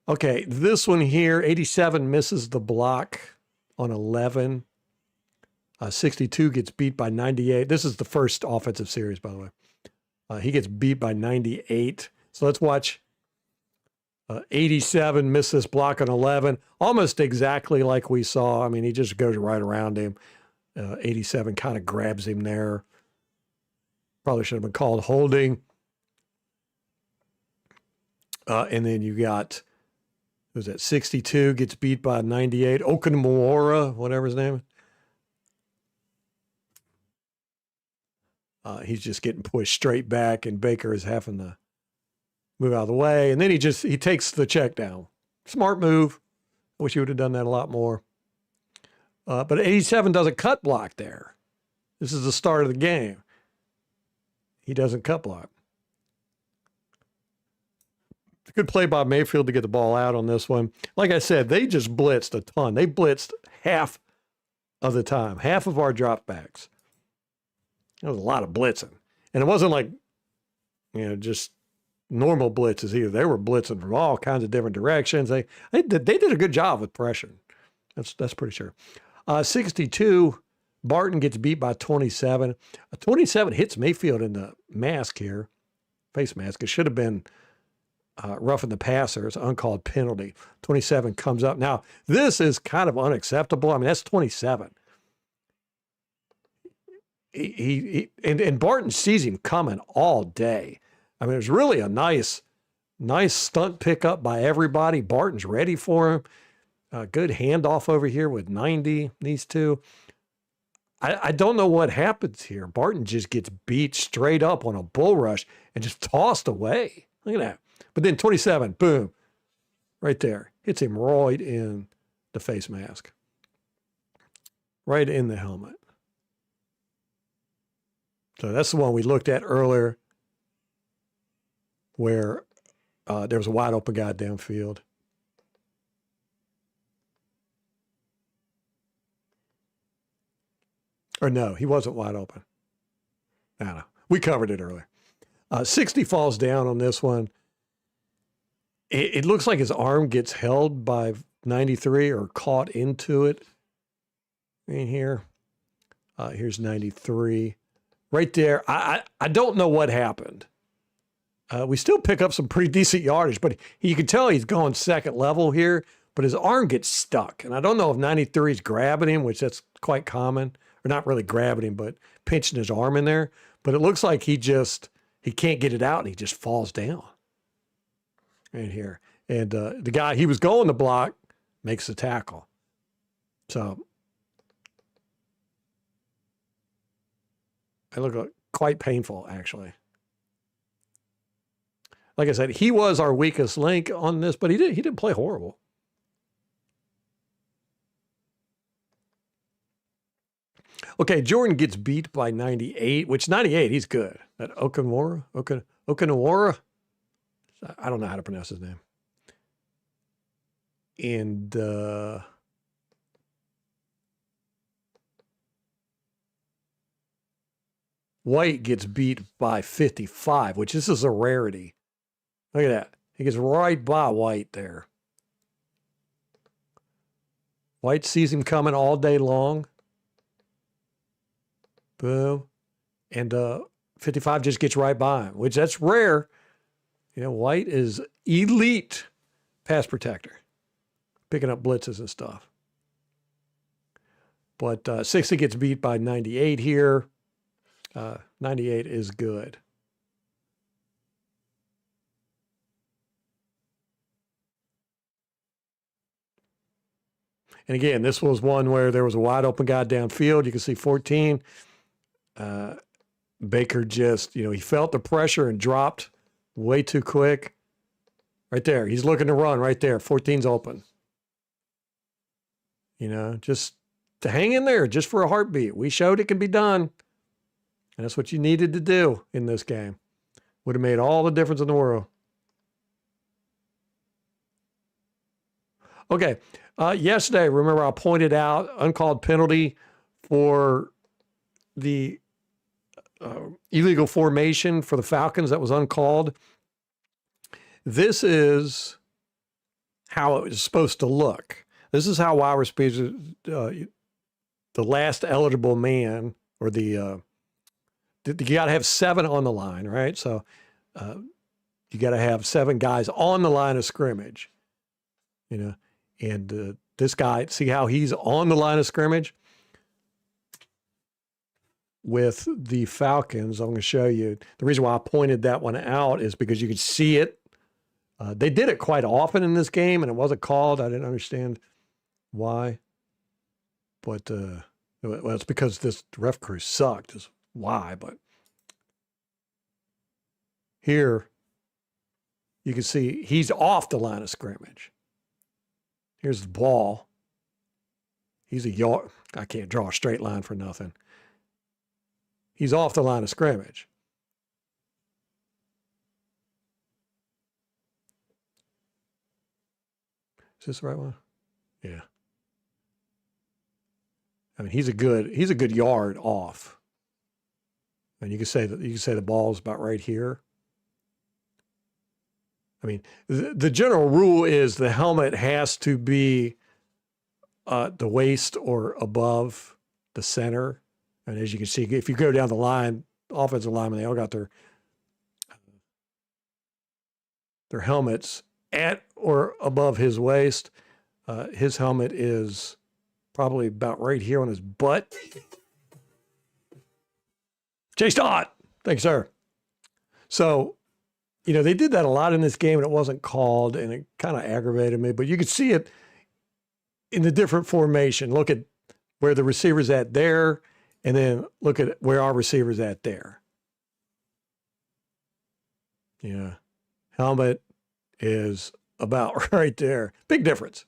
Okay, this one here, 87 misses the block on 11. 62 gets beat by 98. This is the first offensive series, by the way. He gets beat by 98. So let's watch 87 miss this block on 11. Almost exactly like we saw. He just goes right around him. 87 kind of grabs him there. Probably should have been called holding. And then you got, who's that, 62 gets beat by 98. Okunmora, whatever his name is. He's just getting pushed straight back, and Baker is having to move out of the way. And then he takes the check down. Smart move. I wish he would have done that a lot more. But 87 doesn't cut block there. This is the start of the game. He doesn't cut block. Good play by Mayfield to get the ball out on this one. Like I said, they just blitzed a ton. They blitzed half of the time, half of our dropbacks. There was a lot of blitzing. And it wasn't like, just normal blitzes either. They were blitzing from all kinds of different directions. They did a good job with pressure. That's pretty sure. 62, Barton gets beat by 27. 27 hits Mayfield in the mask here, face mask. It should have been roughing the passer. It's an uncalled penalty. 27 comes up. Now, this is kind of unacceptable. I mean, that's 27. And Barton sees him coming all day. I mean, it was really a nice stunt pickup by everybody. Barton's ready for him. Good handoff over here with 90, these two. I don't know what happens here. Barton just gets beat straight up on a bull rush and just tossed away. Look at that. But then 27, boom, right there. Hits him right in the face mask. Right in the helmet. So that's the one we looked at earlier where there was a wide open guy downfield. Or no, he wasn't wide open. I don't know. We covered it earlier. 60 falls down on this one. It looks like his arm gets held by 93 or caught into it. In here. Here's 93. Right there. I don't know what happened. We still pick up some pretty decent yardage, but you can tell he's going second level here, but his arm gets stuck. And I don't know if 93 is grabbing him, which that's quite common. Or not really grabbing him, but pinching his arm in there. But it looks like he can't get it out and he just falls down. Right here. And the guy he was going to block makes the tackle. So it looked quite painful, actually. Like I said, he was our weakest link on this, but he didn't play horrible. Okay, Jordan gets beat by 98, which 98, he's good. That Okanawara? I don't know how to pronounce his name. And White gets beat by 55, which this is a rarity. Look at that. He gets right by White there. White sees him coming all day long. Boom. And 55 just gets right by him, which that's rare. You know, White is elite pass protector, picking up blitzes and stuff. But 60 gets beat by 98 here. 98 is good. And again, this was one where there was a wide open guy downfield. You can see 14. Baker just, he felt the pressure and dropped way too quick. Right there. He's looking to run right there. 14's open. Just to hang in there just for a heartbeat. We showed it can be done. And that's what you needed to do in this game. Would have made all the difference in the world. Okay. Yesterday, remember I pointed out uncalled penalty for the illegal formation for the Falcons that was uncalled. This is how it was supposed to look. This is how wide receivers, the last eligible man, or you got to have 7 on the line, right? So you got to have 7 guys on the line of scrimmage, and this guy, see how he's on the line of scrimmage? With the Falcons, I'm going to show you. The reason why I pointed that one out is because you could see it. They did it quite often in this game, and it wasn't called. I didn't understand why. But, well, it's because this ref crew sucked is why. But here, you can see he's off the line of scrimmage. Here's the ball. He's a yard. I can't draw a straight line for nothing. He's off the line of scrimmage. Is this the right one? Yeah. I mean, he's a good yard off. And you can say the ball's about right here. I mean, the general rule is the helmet has to be the waist or above the center. And as you can see, if you go down the line, offensive linemen, they all got their their helmets at or above his waist. His helmet is probably about right here on his butt. Chase Dodd. Thanks, sir. So, they did that a lot in this game, and it wasn't called, and it kind of aggravated me. But you could see it in the different formation. Look at where the receiver's at there, and then look at where our receiver's at there. Yeah. Helmet is about right there. Big difference.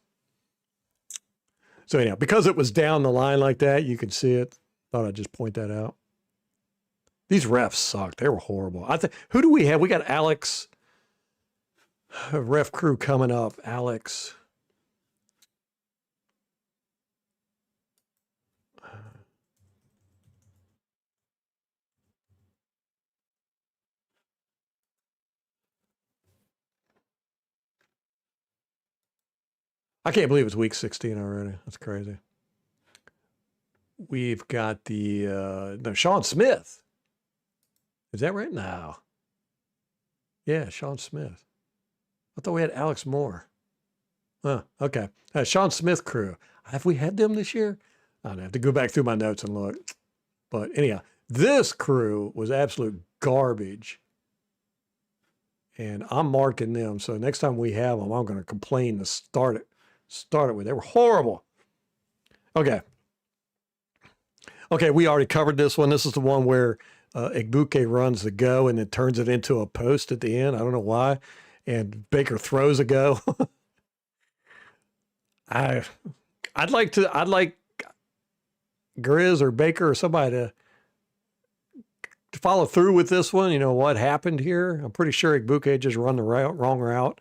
So anyhow, because it was down the line like that, you can see it. Thought I'd just point that out. These refs sucked. They were horrible. Who do we have? We got Alex, ref crew coming up. Alex. I can't believe it's week 16 already. That's crazy. We've got no, Sean Smith. Is that right? No. Yeah, Sean Smith. I thought we had Alex Moore. Oh, okay. Sean Smith crew. Have we had them this year? I don't know. I have to go back through my notes and look. But anyhow, this crew was absolute garbage. And I'm marking them. So next time we have them, I'm going to complain to start it with. They were horrible. Okay. Okay, we already covered this one. This is the one where Igbuke runs the go and then turns it into a post at the end. I don't know why. And Baker throws a go. I'd like Grizz or Baker or somebody to follow through with this one. You know what happened here? I'm pretty sure Igbuke just run the wrong route.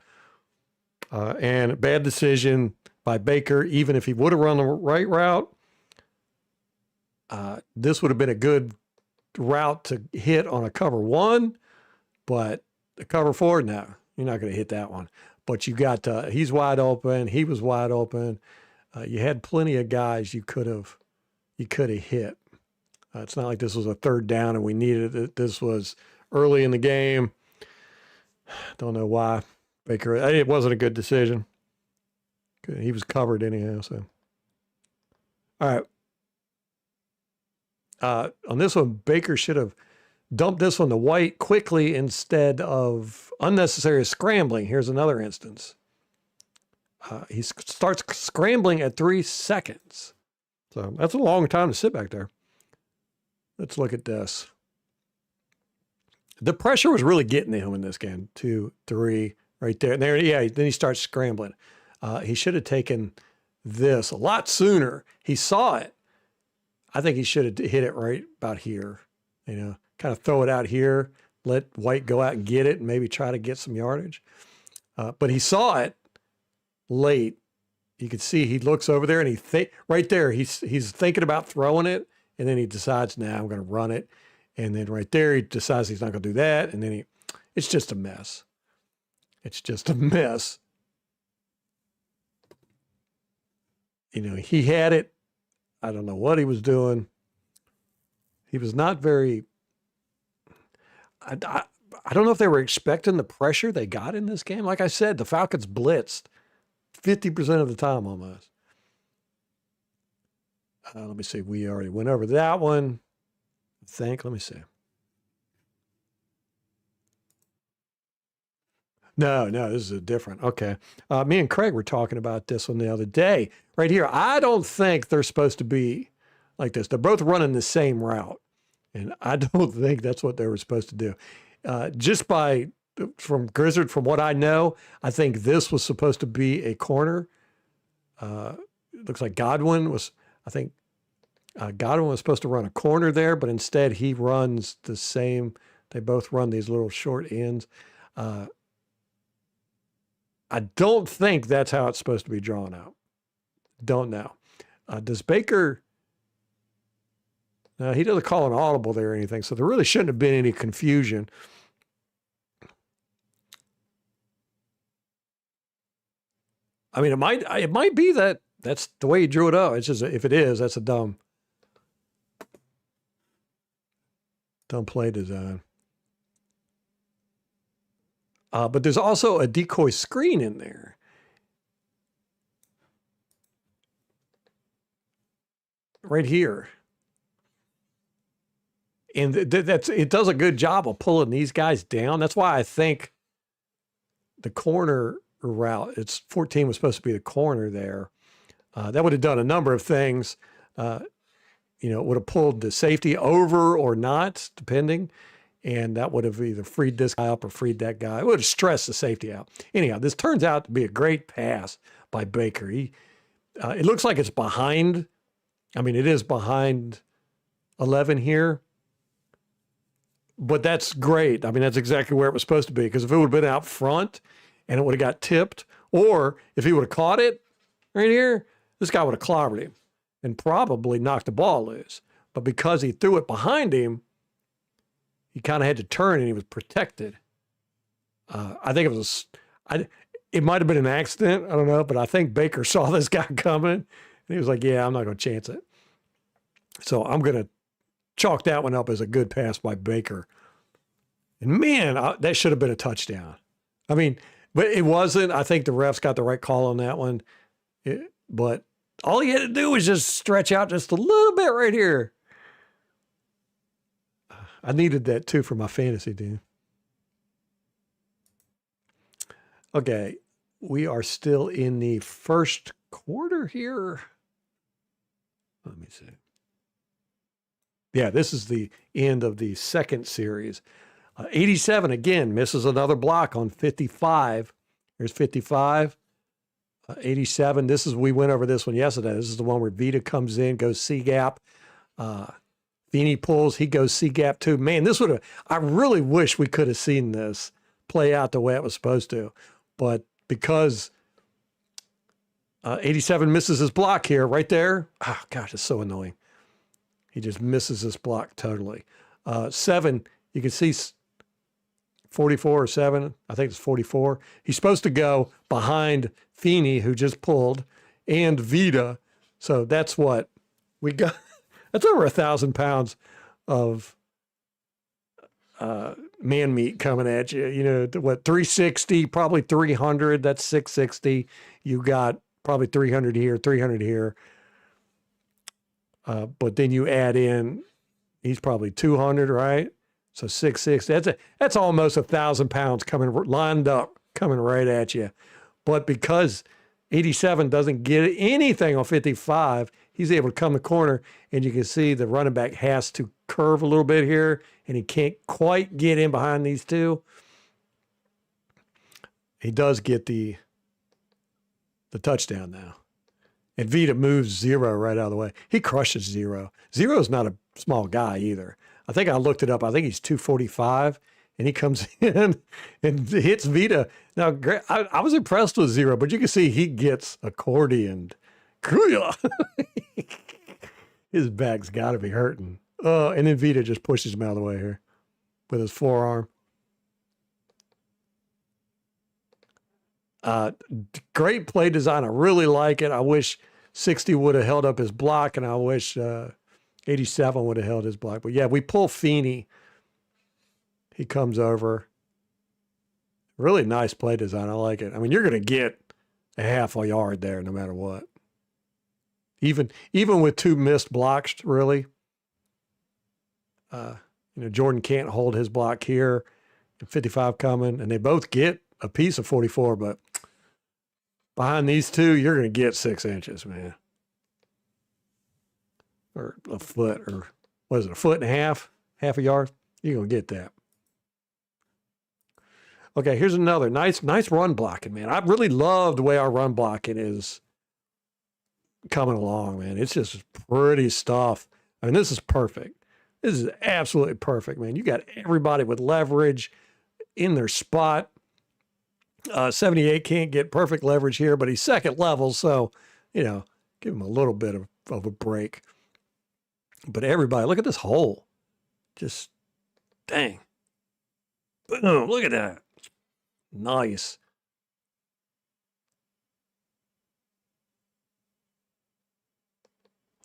And a bad decision by Baker. Even if he would have run the right route, this would have been a good route to hit on a cover 1, but the cover 4, no, you're not going to hit that one. But you got, he's wide open. He was wide open. You had plenty of guys you could have hit. It's not like this was a third down and we needed it. This was early in the game. Don't know why Baker, it wasn't a good decision. He was covered anyhow. So, all right. On this one, Baker should have dumped this one to White quickly instead of unnecessary scrambling. Here's another instance. He starts scrambling at 3 seconds. So that's a long time to sit back there. Let's look at this. The pressure was really getting to him in this game. 2, 3, right there. And there, yeah, then he starts scrambling. He should have taken this a lot sooner. He saw it. I think he should have hit it right about here, kind of throw it out here, let White go out and get it and maybe try to get some yardage. But he saw it late. You could see he looks over there and right there, he's thinking about throwing it. And then he decides, nah, I'm going to run it. And then right there, he decides he's not going to do that. And then it's just a mess. It's just a mess. He had it. I don't know what he was doing. He was not very, I don't know if they were expecting the pressure they got in this game. Like I said, the Falcons blitzed 50% of the time almost. Let me see. We already went over that one. I think. Let me see. No, this is a different. Okay. Me and Craig were talking about this one the other day. Right here. I don't think they're supposed to be like this. They're both running the same route. And I don't think that's what they were supposed to do. From Grizzard, from what I know, I think this was supposed to be a corner. It looks like Godwin was supposed to run a corner there, but instead he runs the same. They both run these little short ends. I don't think that's how it's supposed to be drawn out. Don't know. Does Baker... No, he doesn't call an audible there or anything, so there really shouldn't have been any confusion. I mean, it might be that that's the way he drew it up. It's just, if it is, that's a dumb play design. But there's also a decoy screen in there. Right here. And it does a good job of pulling these guys down. That's why I think the corner route, it's 14 was supposed to be the corner there. That would have done a number of things. It would have pulled the safety over or not, depending. And that would have either freed this guy up or freed that guy. It would have stressed the safety out. Anyhow, this turns out to be a great pass by Baker. It looks like it's behind. I mean, it is behind 11 here. But that's great. I mean, that's exactly where it was supposed to be. Because if it would have been out front and it would have got tipped, or if he would have caught it right here, this guy would have clobbered him and probably knocked the ball loose. But because he threw it behind him, he kind of had to turn and he was protected. I think it might have been an accident. I don't know, but I think Baker saw this guy coming and he was like, yeah, I'm not going to chance it. So I'm going to chalk that one up as a good pass by Baker. And man, that should have been a touchdown. I mean, but it wasn't. I think the refs got the right call on that one. But all he had to do was just stretch out just a little bit right here. I needed that too for my fantasy team. Okay, we are still in the first quarter here. Let me see. Yeah, this is the end of the second series. 87, again, misses another block on 55. Here's 55. 87, we went over this one yesterday. This is the one where Vita comes in, goes C-gap. Feeney pulls, he goes C-gap too. Man, I really wish we could have seen this play out the way it was supposed to. But because 87 misses his block here, right there. Oh, gosh, it's so annoying. He just misses this block totally. 7, you can see 44 or 7. I think it's 44. He's supposed to go behind Feeney, who just pulled, and Vita. So that's what we got. That's over 1,000 pounds of man meat coming at you. 360, probably 300. That's 660. You got probably 300 here, 300 here. But then you add in, he's probably 200, right? So 660. That's almost 1,000 pounds lined up, coming right at you. But because 87 doesn't get anything on 55, he's able to come the corner, and you can see the running back has to curve a little bit here, and he can't quite get in behind these two. He does get the touchdown now. And Vita moves 0 right out of the way. He crushes 0. 0 is not a small guy either. I think I looked it up. I think he's 245, and he comes in and hits Vita. Now, I was impressed with 0, but you can see he gets accordioned. His back's got to be hurting. And then Vita just pushes him out of the way here with his forearm. Great play design. I really like it. I wish 60 would have held up his block, and I wish 87 would have held his block. But yeah, we pull Feeney. He comes over. Really nice play design. I like it. I mean, you're going to get a half a yard there no matter what. Even with 2 missed blocks, really. Jordan can't hold his block here. 55 coming, and they both get a piece of 44, but behind these two, you're going to get 6 inches, man. Or a foot, or what is it, a foot and a half a yard? You're going to get that. Okay, here's another nice run blocking, man. I really love the way our run blocking is coming along, man. It's just pretty stuff. I mean, this is perfect. This is absolutely perfect, man. You got everybody with leverage in their spot. 78 can't get perfect leverage here, but he's second level, so, give him a little bit of a break. But everybody, look at this hole. Just, dang. Boom, look at that. Nice.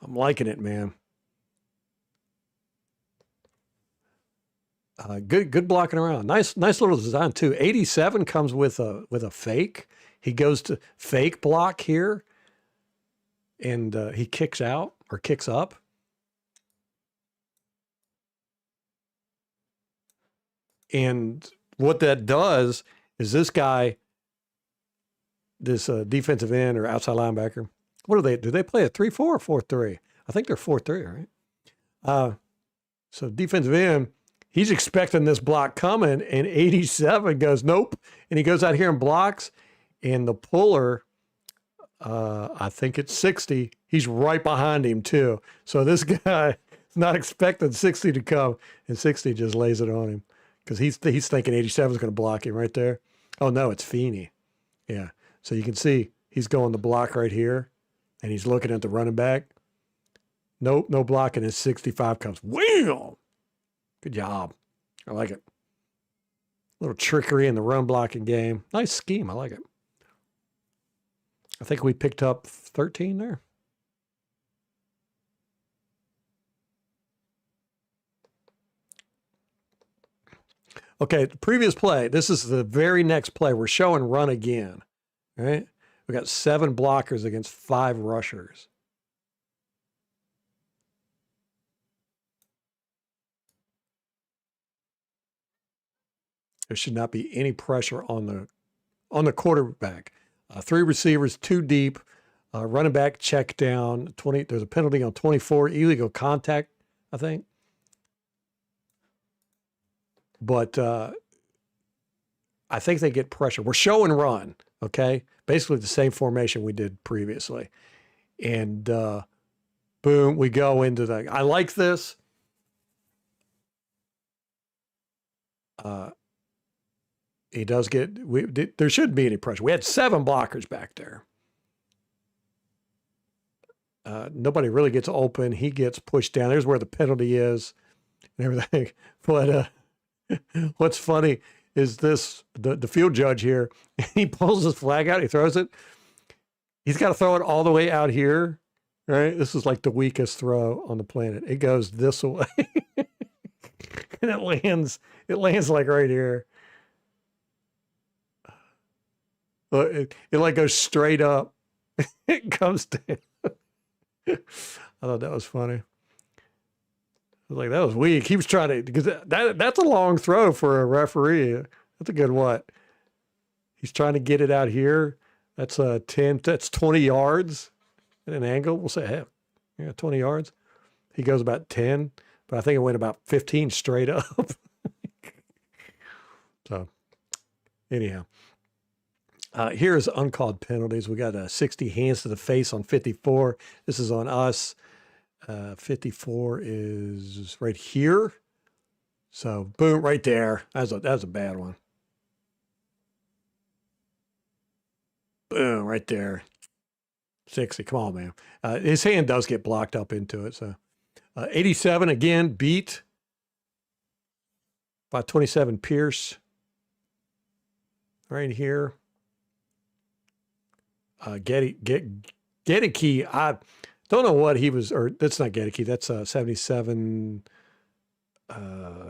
I'm liking it, man. Good blocking around. Nice little design too. 87 comes with a fake. He goes to fake block here, and he kicks out or kicks up. And what that does is this guy, this defensive end or outside linebacker, what do they do? They play a 3-4 or 4-3? I think they're 4-3, right? So defensive end, he's expecting this block coming, and 87 goes, nope. And he goes out here and blocks, and the puller, I think it's 60, he's right behind him too. So this guy is not expecting 60 to come, and 60 just lays it on him because he's thinking 87 is going to block him right there. Oh, no, it's Feeney. Yeah. So you can see he's going to block right here, and he's looking at the running back. Nope, no blocking, and 65 comes. Wham! Good job. I like it. A little trickery in the run blocking game. Nice scheme. I like it. I think we picked up 13 there. Okay, the previous play. This is the very next play. We're showing run again. All right? We got 7 blockers against 5 rushers. There should not be any pressure on the quarterback. 3 receivers, 2 deep, running back check down. 20. There's a penalty on 24, illegal contact, I think. But I think they get pressure. We're show and run, okay? Basically the same formation we did previously. And boom, we go into the. I like this. He does get, there shouldn't be any pressure. We had 7 blockers back there. Nobody really gets open. He gets pushed down. There's where the penalty is and everything. But what's funny is this, the field judge here, he pulls his flag out, he throws it. He's got to throw it all the way out here, right? This is like the weakest throw on the planet. It goes this way. And it lands like right here. It like goes straight up. It comes down. I thought that was funny. I was like, that was weak. He was trying to, because that's a long throw for a referee. That's a good what? He's trying to get it out here. That's 10, that's 20 yards at an angle. We'll say, hey, yeah, 20 yards. He goes about 10, but I think it went about 15 straight up. So anyhow. Here's uncalled penalties. We got 60 hands to the face on 54. This is on us. 54 is right here. So boom, right there. That was a bad one. Boom, right there. 60. Come on, man. His hand does get blocked up into it. So 87 again, beat by 27 Pierce. Right here. Gedeke, I don't know what he was, or that's not Gedeke, that's 77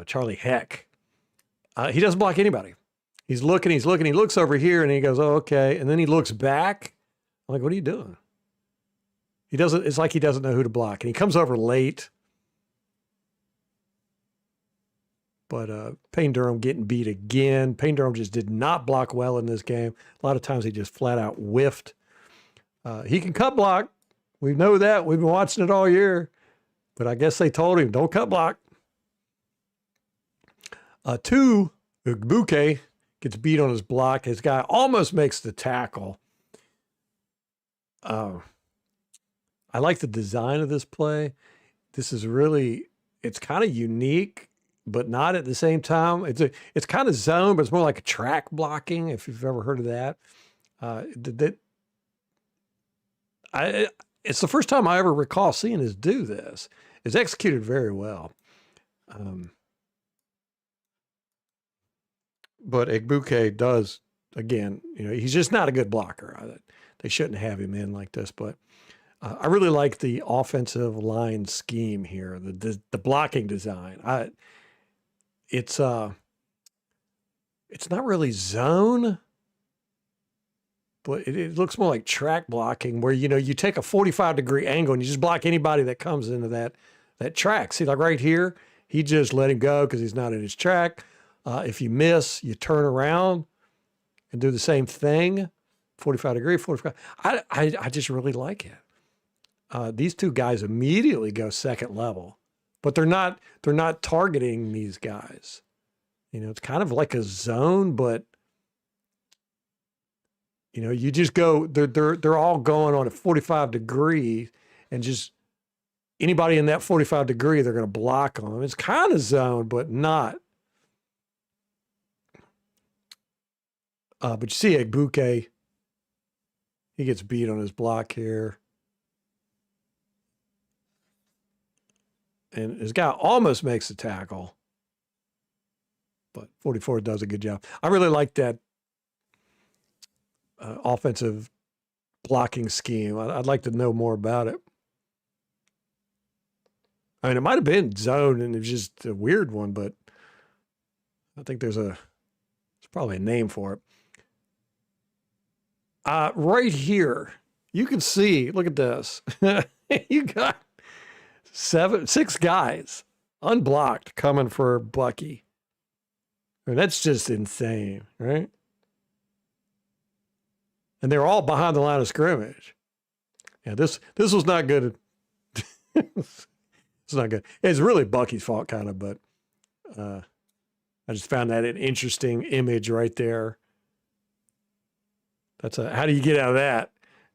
Charlie Heck. He doesn't block anybody. He's looking, he looks over here and he goes, oh, okay. And then he looks back. I'm like, what are you doing? It's like he doesn't know who to block. And he comes over late. But Payne Durham getting beat again. Payne Durham just did not block well in this game. A lot of times he just flat out whiffed. He can cut block. We know that. We've been watching it all year. But I guess they told him, don't cut block. 2, Igbuke gets beat on his block. His guy almost makes the tackle. I like the design of this play. This is really, it's kind of unique, but not at the same time. It's kind of zone, but it's more like a track blocking, if you've ever heard of that. It's the first time I ever recall seeing us do this. It's executed very well. But Igbuke does, again, he's just not a good blocker. They shouldn't have him in like this, but I really like the offensive line scheme here, the blocking design. it's not really zone, but it looks more like track blocking where, you take a 45-degree angle and you just block anybody that comes into that track. See, like right here, he just let him go because he's not in his track. If you miss, you turn around and do the same thing. 45-degree, 45. I just really like it. These two guys immediately go second level, but they're not targeting these guys. It's kind of like a zone, but you just go, they're all going on a 45-degree, and just anybody in that 45-degree, they're going to block them. It's kind of zone, but not. But you see Egbuke, he gets beat on his block here. And his guy almost makes the tackle. But 44 does a good job. I really like that offensive blocking scheme. I'd like to know more about it. I mean, it might have been zone and it was just a weird one, but I think there's probably a name for it. Right here, you can see, look at this. You got 6 guys unblocked coming for Bucky. I mean, that's just insane, right? And they're all behind the line of scrimmage. Yeah, this was not good. It's not good. It's really Bucky's fault, kind of, but I just found that an interesting image right there. How do you get out of that?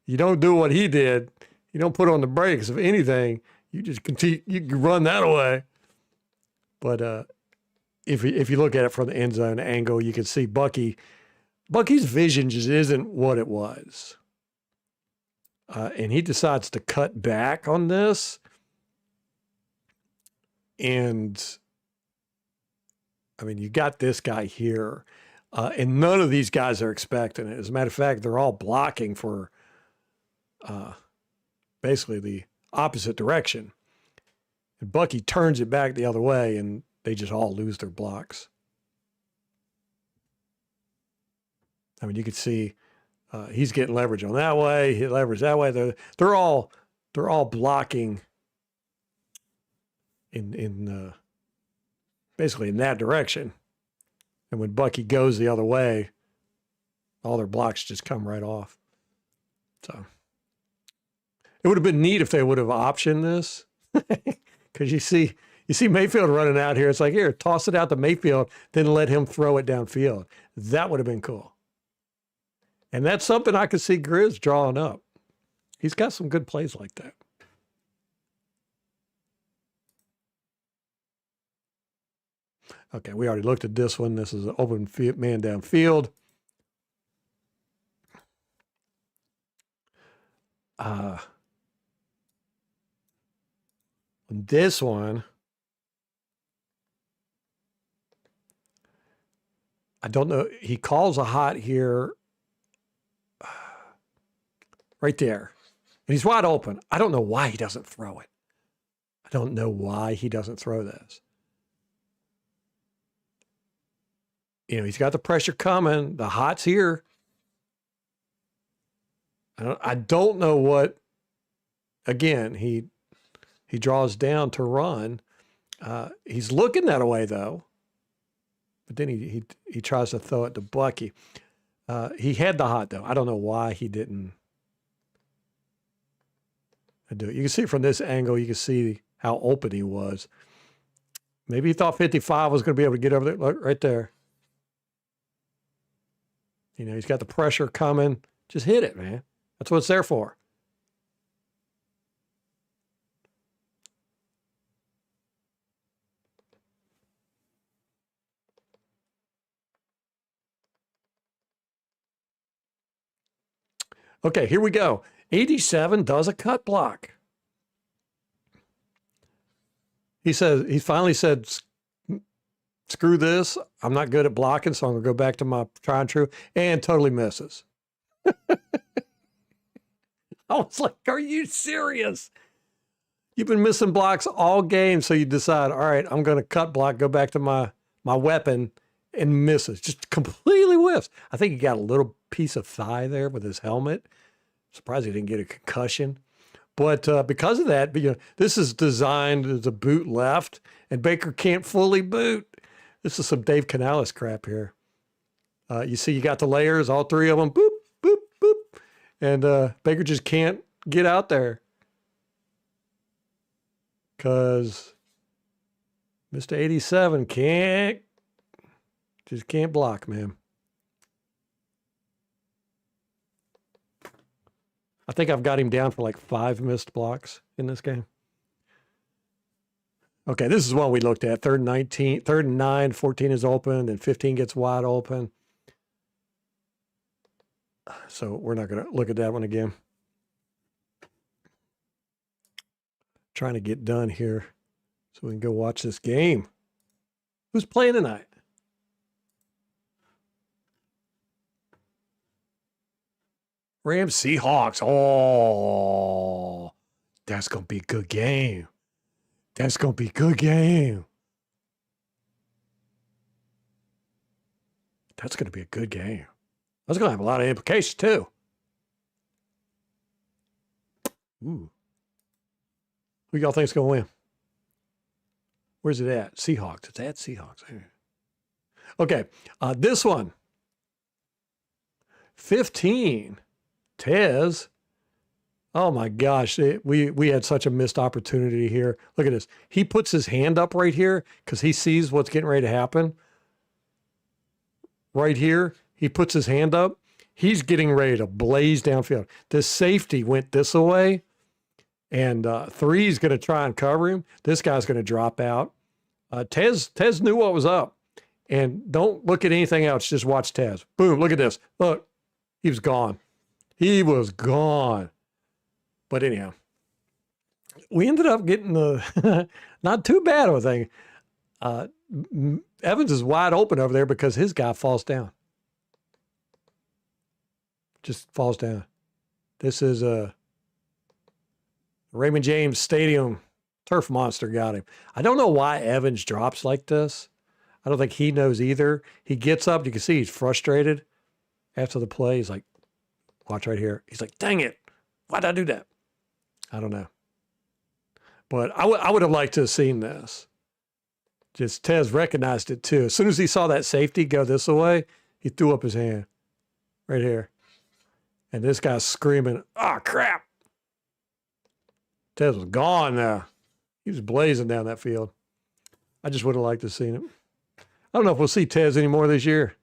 You don't do what he did. You don't put on the brakes. If anything, you just continue. You can run that away. But if you look at it from the end zone angle, you can see Bucky's vision just isn't what it was. And he decides to cut back on this. And I mean, you got this guy here. And none of these guys are expecting it. As a matter of fact, they're all blocking for basically the opposite direction. And Bucky turns it back the other way, and they just all lose their blocks. I mean, you could see he's getting leverage on that way, he leverage that way. They're all blocking in basically in that direction. And when Bucky goes the other way, all their blocks just come right off. So it would have been neat if they would have optioned this, because you see Mayfield running out here. It's like, here, toss it out to Mayfield, then let him throw it downfield. That would have been cool. And that's something I could see Grizz drawing up. He's got some good plays like that. Okay, we already looked at this one. This is an open man downfield. This one, I don't know. He calls a hot here right there. And he's wide open. I don't know why he doesn't throw it. I don't know why he doesn't throw this. He's got the pressure coming. The hot's here. I don't know what. Again, he draws down to run. He's looking that way though. But then he tries to throw it to Bucky. He had the hot though. I don't know why he didn't do it. You can see from this angle. You can see how open he was. Maybe he thought 55 was going to be able to get over there. Look right there. He's got the pressure coming. Just hit it, man. That's what it's there for. Okay, here we go. 87 does a cut block. He finally said, screw this. I'm not good at blocking, so I'm going to go back to my try and true, and totally misses. I was like, are you serious? You've been missing blocks all game, so you decide, all right, I'm going to cut block, go back to my my weapon, and misses. Just completely whiffs. I think he got a little piece of thigh there with his helmet. Surprised he didn't get a concussion. But because of that, this is designed as a boot left, and Baker can't fully boot. This is some Dave Canales crap here. You see, you got the layers, all three of them, boop, boop, boop. And Baker just can't get out there because Mr. 87 just can't block, man. I think I've got him down for like 5 missed blocks in this game. Okay, this is what we looked at. 3rd and 19, 3rd and 9, 14 is open, and 15 gets wide open. So we're not going to look at that one again. Trying to get done here so we can go watch this game. Who's playing tonight? Rams, Seahawks. Oh, that's going to be a good game. That's going to be a good game. That's going to be a good game. That's going to have a lot of implications, too. Ooh. Who y'all think's going to win? Where's it at? Seahawks. It's at Seahawks. Okay. This one. 15. Tez. Oh, my gosh. We had such a missed opportunity here. Look at this. He puts his hand up right here because he sees what's getting ready to happen. Right here. He puts his hand up. He's getting ready to blaze downfield. This safety went this way. And 3's going to try and cover him. This guy's going to drop out. Tez knew what was up. And don't look at anything else. Just watch Tez. Boom, look at this. Look, he was gone. He was gone. But anyhow, we ended up getting the not too bad of a thing. Evans is wide open over there because his guy falls down. Just falls down. This is Raymond James Stadium turf monster got him. I don't know why Evans drops like this. I don't think he knows either. He gets up. You can see he's frustrated after the play. He's like, watch right here. He's like, dang it. Why'd I do that? I don't know. But I would have liked to have seen this. Just Tez recognized it too. As soon as he saw that safety go this way, he threw up his hand right here. And this guy's screaming, oh, crap. Tez was gone now. He was blazing down that field. I just would have liked to have seen it. I don't know if we'll see Tez anymore this year.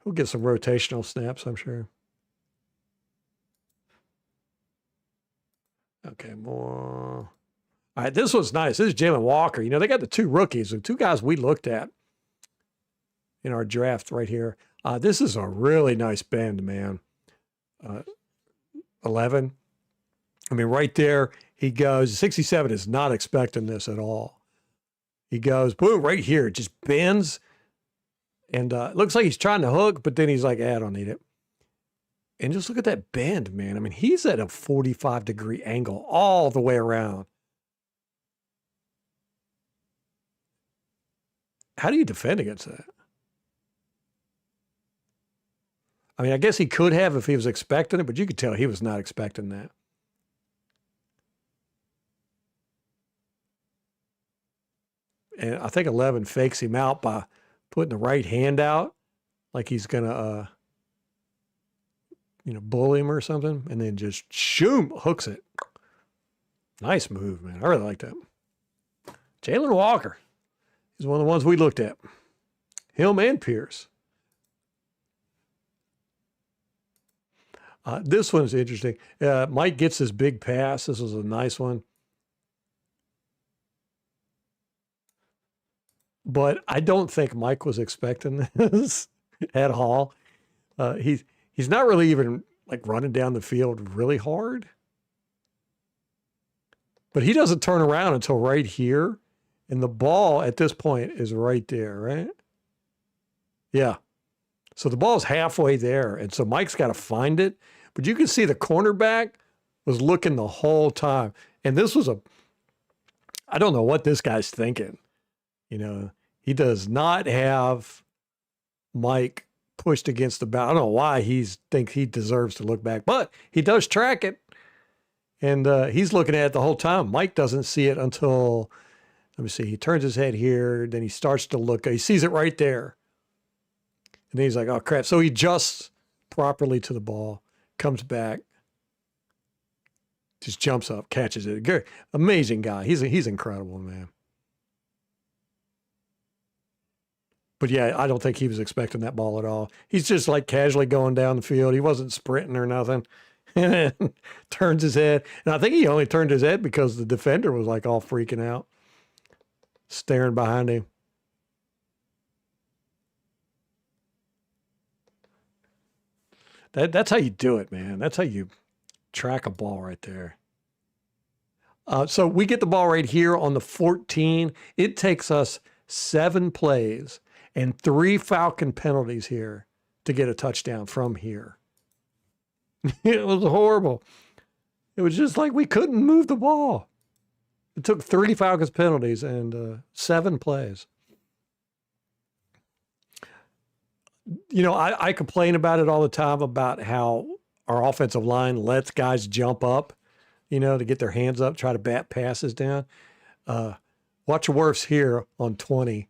We'll get some rotational snaps, I'm sure. Okay, more. All right, this one's nice. This is Jalen Walker. You know, they got the 2 rookies, the 2 guys we looked at in our draft right here. This is a really nice bend, man. 11. I mean, right there, he goes. 67 is not expecting this at all. He goes, boom, right here. It just bends. And it looks like he's trying to hook, but then he's like, I don't need it. And just look at that bend, man. I mean, he's at a 45-degree angle all the way around. How do you defend against that? I mean, I guess he could have if he was expecting it, but you could tell he was not expecting that. And I think 11 fakes him out by putting the right hand out like he's going to, bully him or something, and then just shoom, hooks it. Nice move, man. I really like that. Jalen Walker is one of the ones we looked at. Him and Pierce. This one's interesting. Mike gets his big pass. This was a nice one. But I don't think Mike was expecting this at all. He's not really even like running down the field really hard. But he doesn't turn around until right here. And the ball at this point is right there, right? Yeah. So the ball's halfway there. And so Mike's got to find it. But you can see the cornerback was looking the whole time. And this was I don't know what this guy's thinking. You know, he does not have Mike pushed against the bow. I don't know why he thinks he deserves to look back, but he does track it. And he's looking at it the whole time. Mike doesn't see it until, let me see, he turns his head here, then he starts to look. He sees it right there. And then he's like, oh, crap. So he adjusts properly to the ball, comes back, just jumps up, catches it. Amazing guy. He's incredible, man. But yeah, I don't think he was expecting that ball at all. He's just like casually going down the field. He wasn't sprinting or nothing. And then turns his head. And I think he only turned his head because the defender was like all freaking out, staring behind him. That's how you do it, man. That's how you track a ball right there. So we get the ball right here on the 14. It takes us 7 plays and 3 Falcon penalties here to get a touchdown from here. It was horrible. It was just like we couldn't move the ball. It took 3 Falcons penalties and 7 plays. You know, I complain about it all the time about how our offensive line lets guys jump up, you know, to get their hands up, try to bat passes down. Watch Wirfs here on 20.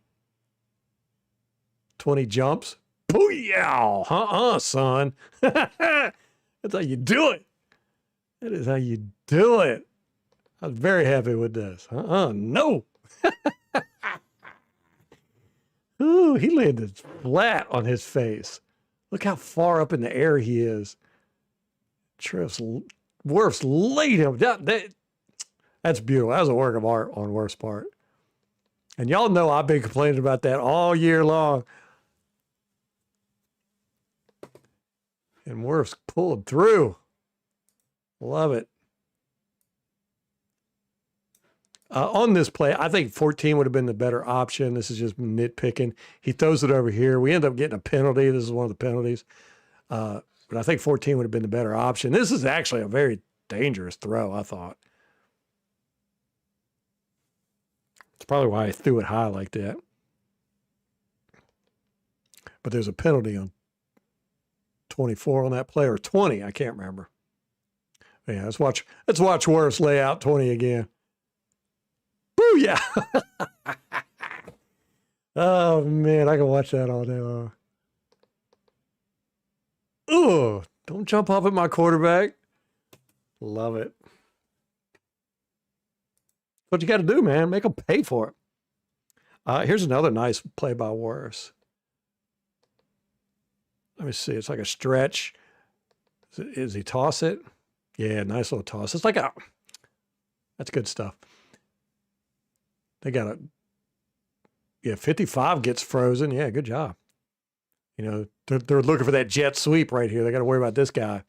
20 jumps. Booyah! Son. That's how you do it. That is how you do it. I was very happy with this. No. Ooh, he landed flat on his face. Look how far up in the air he is. Wirfs laid him down. That's beautiful. That was a work of art on Wirfs' part. And y'all know I've been complaining about that all year long. And Wirfs pulled through. Love it. On this play, I think 14 would have been the better option. This is just nitpicking. He throws it over here. We end up getting a penalty. This is one of the penalties. But I think 14 would have been the better option. This is actually a very dangerous throw, I thought. It's probably why I threw it high like that. But there's a penalty on 24 on that play, or 20. I can't remember. But yeah, let's watch Wirfs lay out 20 again. Booyah! Oh, man, I can watch that all day long. Ugh, don't jump off at my quarterback. Love it. What you got to do, man, make them pay for it. Here's another nice play by Wirfs. Let me see. It's like a stretch. Is he toss it? Yeah, nice little toss. It's like that's good stuff. They got 55 gets frozen. Yeah, good job. You know, they're looking for that jet sweep right here. They got to worry about this guy.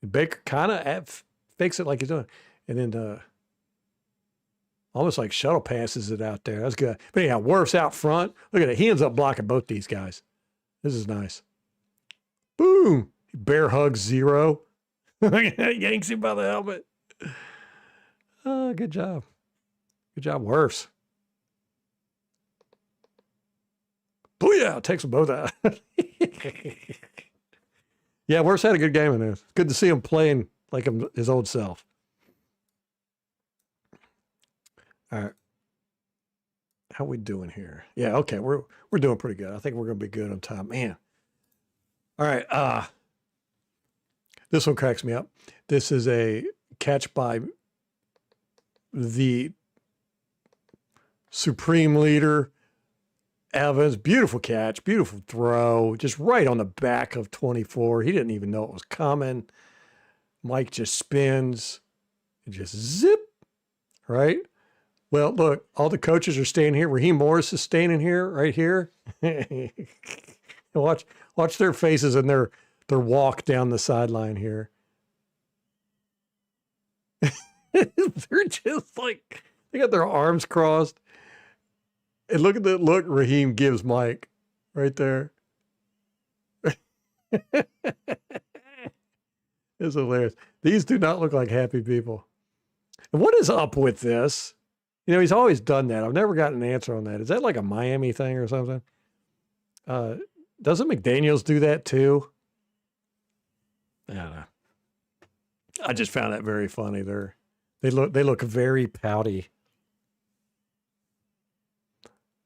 And Baker kind of fakes it like he's doing. And then almost like shuttle passes it out there. That's good. But anyhow, Wirfs out front. Look at it. He ends up blocking both these guys. This is nice. Boom. Bear hug 0. Yanks him by the helmet. Oh, good job. Good job, Wirfs. Booyah! Takes them both out. Yeah, Wirfs had a good game in there. It's good to see him playing like his old self. All right. How we doing here? Yeah, okay. We're doing pretty good. I think we're going to be good on time. Man. All right. This one cracks me up. This is a catch by the supreme leader, Evans. Beautiful catch, beautiful throw, just right on the back of 24. He didn't even know it was coming. Mike just spins and just zip, right? Well, look, all the coaches are staying here. Raheem Morris is staying in here, right here. Watch their faces and their walk down the sideline here. They're just like, they got their arms crossed. And look at the look Raheem gives Mike right there. It's hilarious. These do not look like happy people. And what is up with this? He's always done that. I've never gotten an answer on that. Is that like a Miami thing or something? Doesn't McDaniels do that too? I don't know. I just found that very funny. They look very pouty.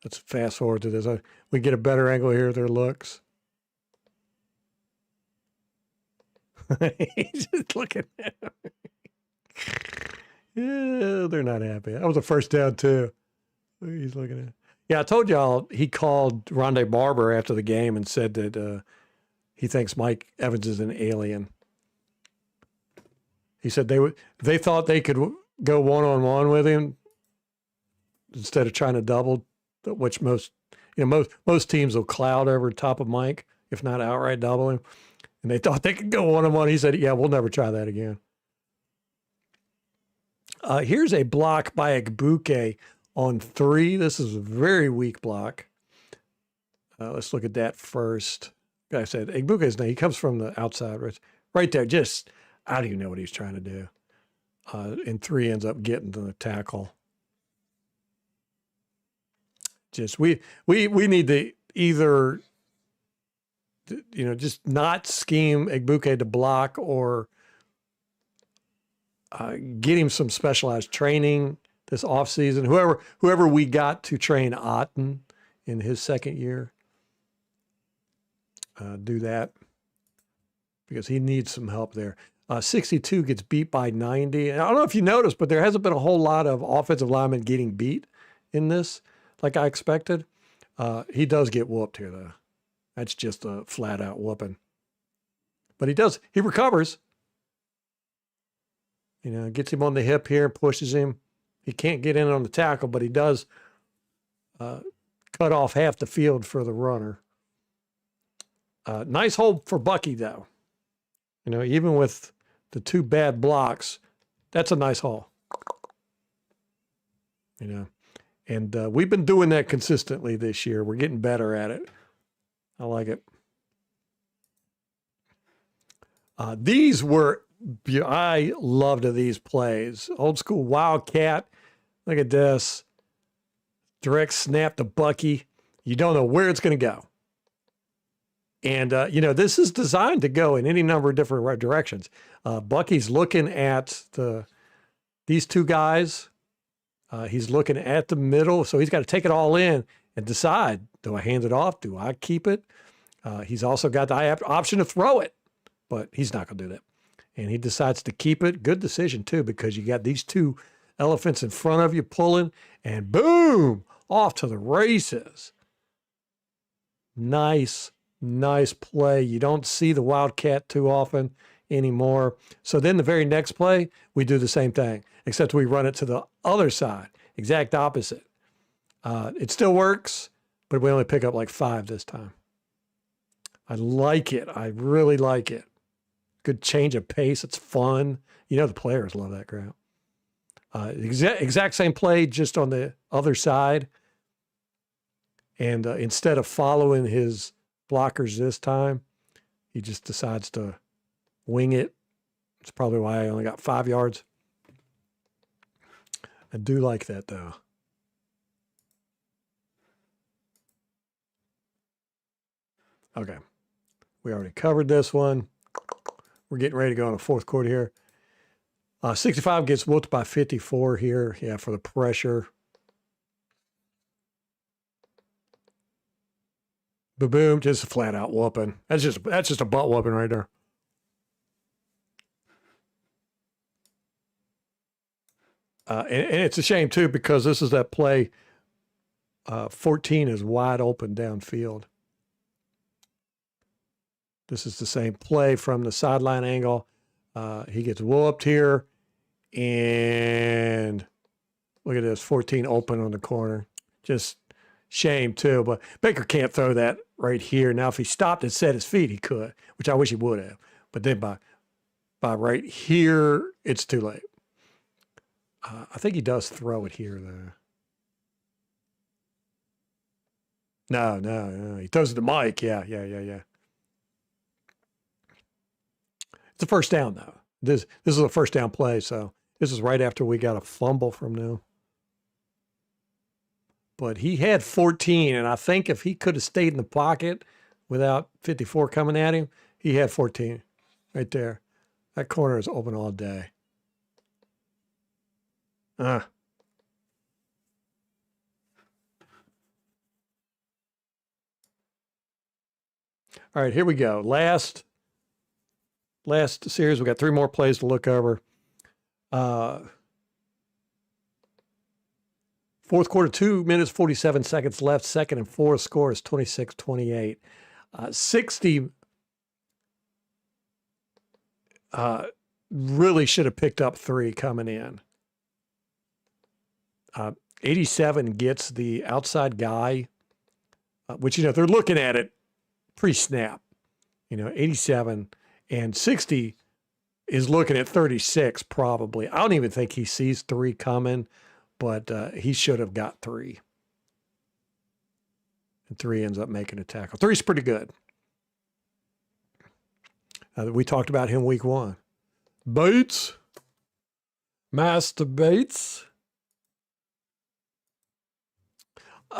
Let's fast forward to this. We get a better angle here of their looks. He's just looking at them. Yeah, they're not happy. That was a first down too. He's looking at. Yeah, I told y'all he called Rondé Barber after the game and said that he thinks Mike Evans is an alien. He said they thought they could go one-on-one with him instead of trying to double, which most teams will cloud over top of Mike, if not outright double him. And they thought they could go one-on-one. He said, yeah, we'll never try that again. Here's a block by Egbuke on 3. This is a very weak block. Let's look at that first. Like I said, Egbuke's name, he comes from the outside. Right there, just, I don't even know what he's trying to do. And 3 ends up getting to the tackle. Just, we need to either, just not scheme Egbuke to block or get him some specialized training this offseason. Whoever we got to train Otten in his second year, do that because he needs some help there. 62 gets beat by 90. And I don't know if you noticed, but there hasn't been a whole lot of offensive linemen getting beat in this like I expected. He does get whooped here, though. That's just a flat-out whooping. But he recovers. Gets him on the hip here, pushes him. He can't get in on the tackle, but he does cut off half the field for the runner. Nice hold for Bucky, though. Even with the 2 bad blocks, that's a nice haul. And we've been doing that consistently this year. We're getting better at it. I like it. I loved these plays. Old school Wildcat. Look at this. Direct snap to Bucky. You don't know where it's going to go. And, this is designed to go in any number of different directions. Bucky's looking at these 2 guys. He's looking at the middle, so he's got to take it all in and decide, do I hand it off? Do I keep it? He's also got the option to throw it, but he's not going to do that. And he decides to keep it. Good decision, too, because you got these 2 elephants in front of you pulling, and boom, off to the races. Nice play. You don't see the Wildcat too often anymore. So then the very next play, we do the same thing, except we run it to the other side, exact opposite. It still works, but we only pick up like 5 this time. I like it. I really like it. Good change of pace. It's fun. The players love that crap. Exact same play, just on the other side. And instead of following his blockers this time, he just decides to wing it. It's probably why I only got 5 yards. I do like that, though. Okay. We already covered this one. We're getting ready to go in the fourth quarter here. 65 gets whooped by 54 here. Yeah, for the pressure. Boom, just a flat out whooping. That's just a butt whooping right there. And it's a shame too, because this is that play. 14 is wide open downfield. This is the same play from the sideline angle. He gets whooped here, and look at this, 14 open on the corner. Just shame too, but Baker can't throw that right here. Now, if he stopped and set his feet, he could, which I wish he would have. But then by right here, it's too late. I think he does throw it here, though. No. He throws it to Mike. Yeah. It's a first down, though. This is a first down play, so this is right after we got a fumble from them. but he had 14. And I think if he could have stayed in the pocket without 54 coming at him, he had 14 right there. That corner is open all day. All right, here we go. Last series, we got 3 more plays to look over. Fourth quarter, 2 minutes, 47 seconds left. 2nd and 4. Score is 26-28. 60 really should have picked up 3 coming in. 87 gets the outside guy, which, they're looking at it pre-snap. 87 and 60 is looking at 36 probably. I don't even think he sees 3 coming, but he should have got 3. And 3 ends up making a tackle. 3's pretty good. We talked about him week 1. Bates. Master Bates.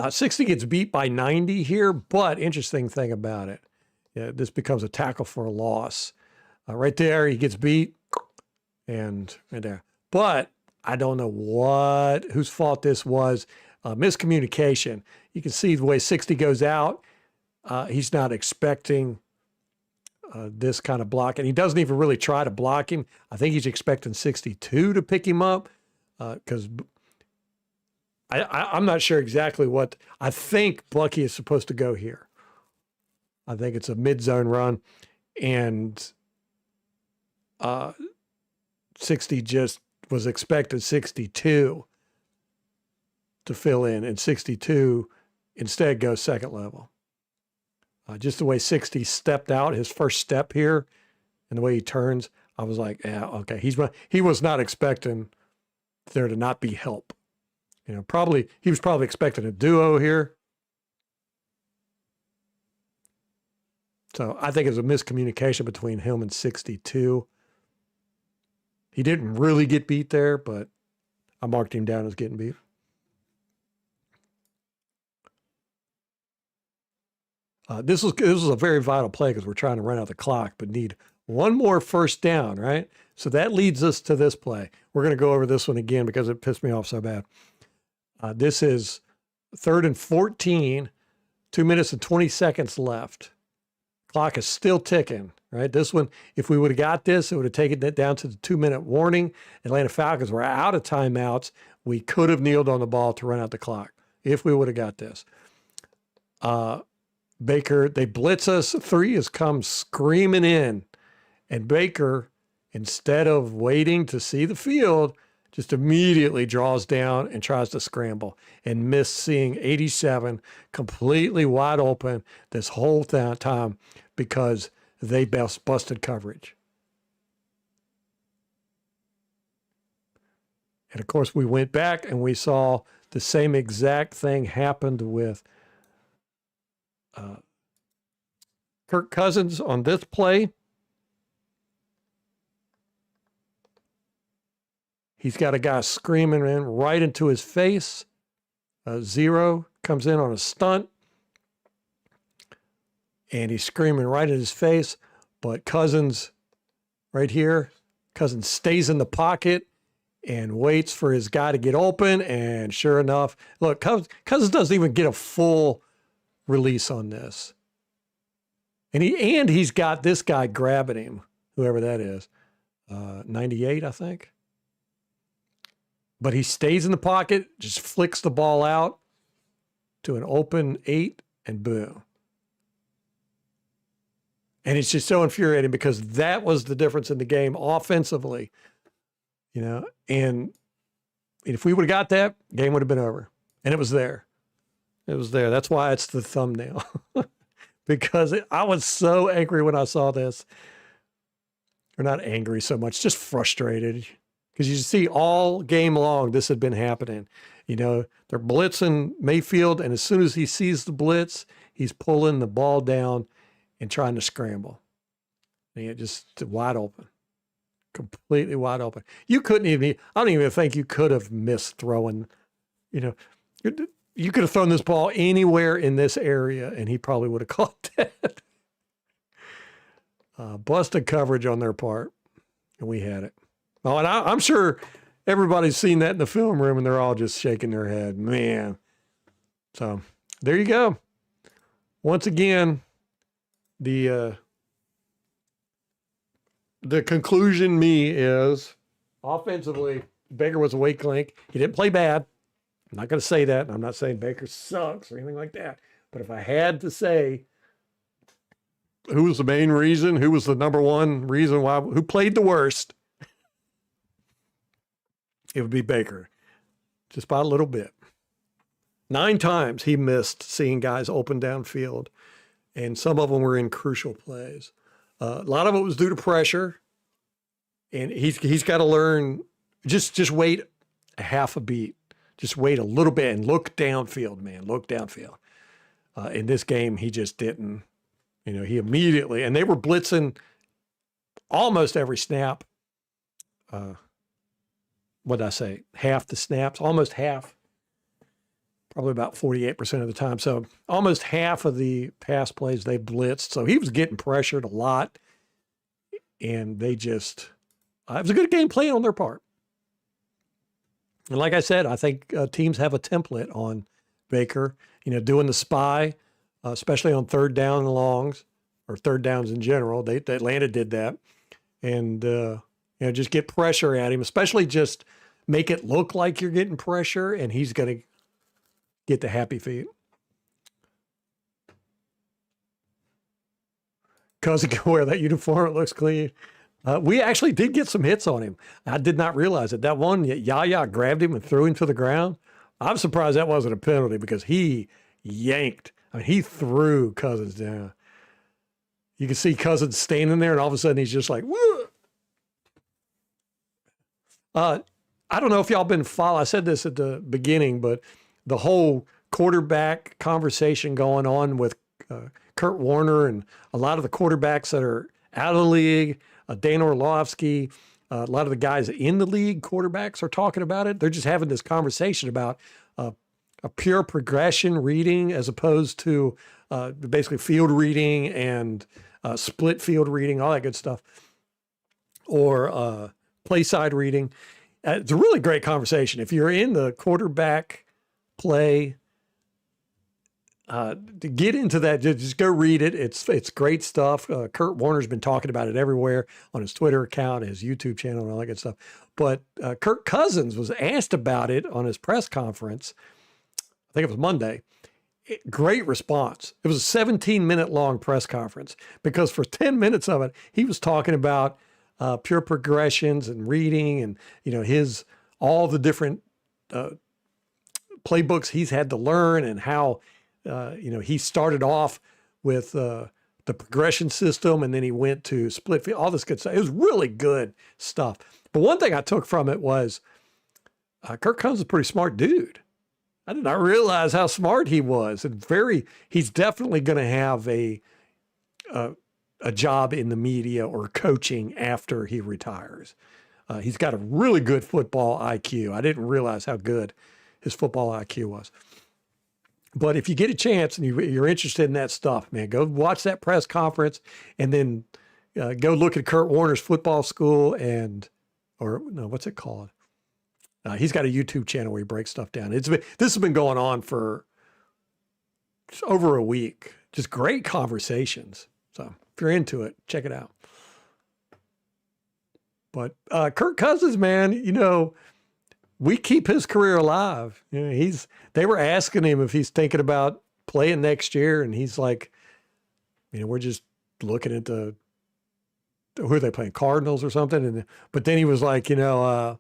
60 gets beat by 90 here, but interesting thing about it, this becomes a tackle for a loss. Right there, he gets beat, and right there. But I don't know whose fault this was. Miscommunication. You can see the way 60 goes out. He's not expecting this kind of block, and he doesn't even really try to block him. I think he's expecting 62 to pick him up because I'm not sure exactly what. I think Bucky is supposed to go here. I think it's a mid-zone run, and 60 just was expecting 62 to fill in, and 62 instead goes second level. Just the way 60 stepped out, his first step here, and the way he turns, I was like, yeah, okay. He was not expecting there to not be help. He was probably expecting a duo here. So I think it was a miscommunication between him and 62. He didn't really get beat there, but I marked him down as getting beat. This was a very vital play because we're trying to run out the clock, but need one more first down, right? So that leads us to this play. We're going to go over this one again because it pissed me off so bad. This is 3rd and 14, 2 minutes and 20 seconds left. Clock is still ticking, right? This one, if we would have got this, it would have taken it down to the 2-minute warning. Atlanta Falcons were out of timeouts. We could have kneeled on the ball to run out the clock if we would have got this. Baker, they blitz us. 3 has come screaming in. And Baker, instead of waiting to see the field, just immediately draws down and tries to scramble and missed seeing 87 completely wide open this whole time because they busted coverage. And of course, we went back and we saw the same exact thing happened with Kirk Cousins on this play. He's got a guy screaming right into his face. 0 comes in on a stunt. And he's screaming right in his face. But Cousins, right here, Cousins stays in the pocket and waits for his guy to get open. And sure enough, look, Cousins doesn't even get a full release on this. And he's got this guy grabbing him, whoever that is. 98, I think. But he stays in the pocket, just flicks the ball out to an open 8, and boom. And it's just so infuriating because that was the difference in the game offensively. And if we would have got that, game would have been over. And it was there. It was there. That's why it's the thumbnail. Because I was so angry when I saw this. Or not angry so much, just frustrated. Because you see all game long, this had been happening. They're blitzing Mayfield, and as soon as he sees the blitz, he's pulling the ball down and trying to scramble. And it just wide open. Completely wide open. I don't even think you could have missed throwing, you could have thrown this ball anywhere in this area, and he probably would have caught that. Busted coverage on their part, and we had it. Oh, and I'm sure everybody's seen that in the film room, and they're all just shaking their head. Man. So there you go. Once again, the conclusion is offensively, Baker was a weak link. He didn't play bad. I'm not going to say that. I'm not saying Baker sucks or anything like that. But if I had to say who was the main reason, who was the number one reason why, who played the worst, it would be Baker, just by a little bit. 9 times he missed seeing guys open downfield, and some of them were in crucial plays. A lot of it was due to pressure, and he's got to learn, just wait a half a beat. Just wait a little bit and look downfield, man. Look downfield. In this game, he just didn't. He immediately, and they were blitzing almost every snap. What did I say? Half the snaps, almost half. Probably about 48% of the time. So almost half of the pass plays they blitzed. So he was getting pressured a lot. And they just, it was a good game plan on their part. And like I said, I think teams have a template on Baker, doing the spy, especially on third down and longs, or third downs in general. Atlanta did that. And, just get pressure at him, especially just make it look like you're getting pressure, and he's going to get the happy feet. Cousin can wear that uniform. It looks clean. We actually did get some hits on him. I did not realize it. That one, Yaya grabbed him and threw him to the ground. I'm surprised that wasn't a penalty because he yanked. I mean, he threw Cousins down. You can see Cousins standing there, and all of a sudden he's just like, woo. I don't know if y'all been following. I said this at the beginning, but the whole quarterback conversation going on with Kurt Warner and a lot of the quarterbacks that are out of the league, Dan Orlovsky, a lot of the guys in the league, quarterbacks are talking about it. They're just having this conversation about a pure progression reading as opposed to basically field reading and split field reading, all that good stuff, or play side reading. It's a really great conversation. If you're in the quarterback play, to get into that, just go read it. It's great stuff. Kurt Warner's been talking about it everywhere on his Twitter account, his YouTube channel, and all that good stuff. But Kirk Cousins was asked about it on his press conference. I think it was Monday. Great response. It was a 17-minute long press conference because for 10 minutes of it, he was talking about pure progressions and reading and, all the different playbooks he's had to learn and how, he started off with the progression system and then he went to split field, all this good stuff. It was really good stuff. But one thing I took from it was Kirk Cousins is a pretty smart dude. I did not realize how smart he was. And he's definitely going to have a job in the media or coaching after he retires. He's got a really good football IQ. I didn't realize how good his football IQ was. But if you get a chance and you're interested in that stuff, man, go watch that press conference and then go look at Kurt Warner's football school what's it called? He's got a YouTube channel where he breaks stuff down. This has been going on for over a week. Just great conversations. So if you're into it, check it out. But Kirk Cousins, man, we keep his career alive. They were asking him if he's thinking about playing next year, and he's like, we're just looking at who are they playing, Cardinals or something? But then he was like, kind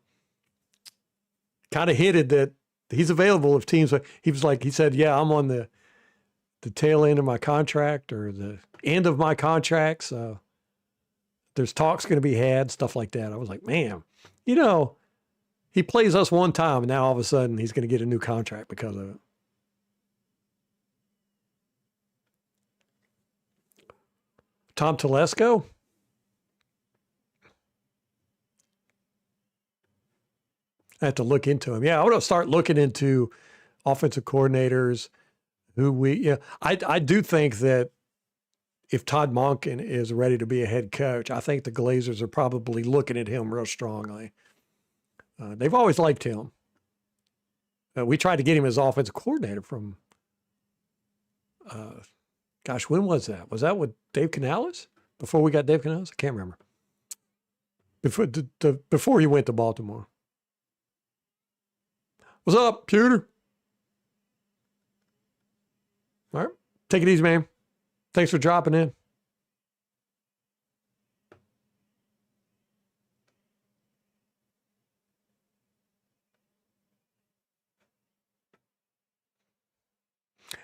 of hinted that he's available if teams. He said, yeah, I'm on the tail end of my contract or the end of my contract. So there's talks going to be had, stuff like that. I was like, man, he plays us one time and now all of a sudden he's going to get a new contract because of it. Tom Telesco. I have to look into him. Yeah, I want to start looking into offensive coordinators I do think that if Todd Monken is ready to be a head coach, I think the Glazers are probably looking at him real strongly. They've always liked him. We tried to get him as offensive coordinator from, when was that? Was that with Dave Canales? Before we got Dave Canales? I can't remember. Before he went to Baltimore. What's up, Pewter? All right. Take it easy, man. Thanks for dropping in.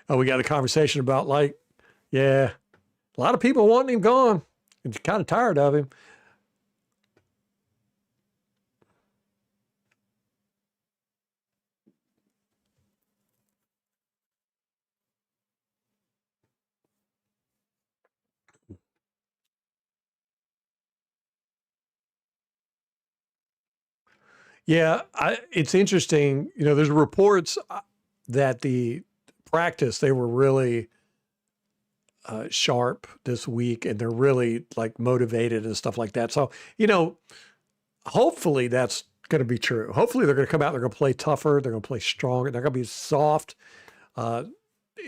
Oh, we got a conversation about a lot of people wanting him gone. And kind of tired of him. Yeah, it's interesting. There's reports that the practice, they were really sharp this week, and they're really motivated and stuff like that. So, hopefully that's going to be true. Hopefully they're going to come out, they're going to play tougher, they're going to play stronger, they're going to be soft, and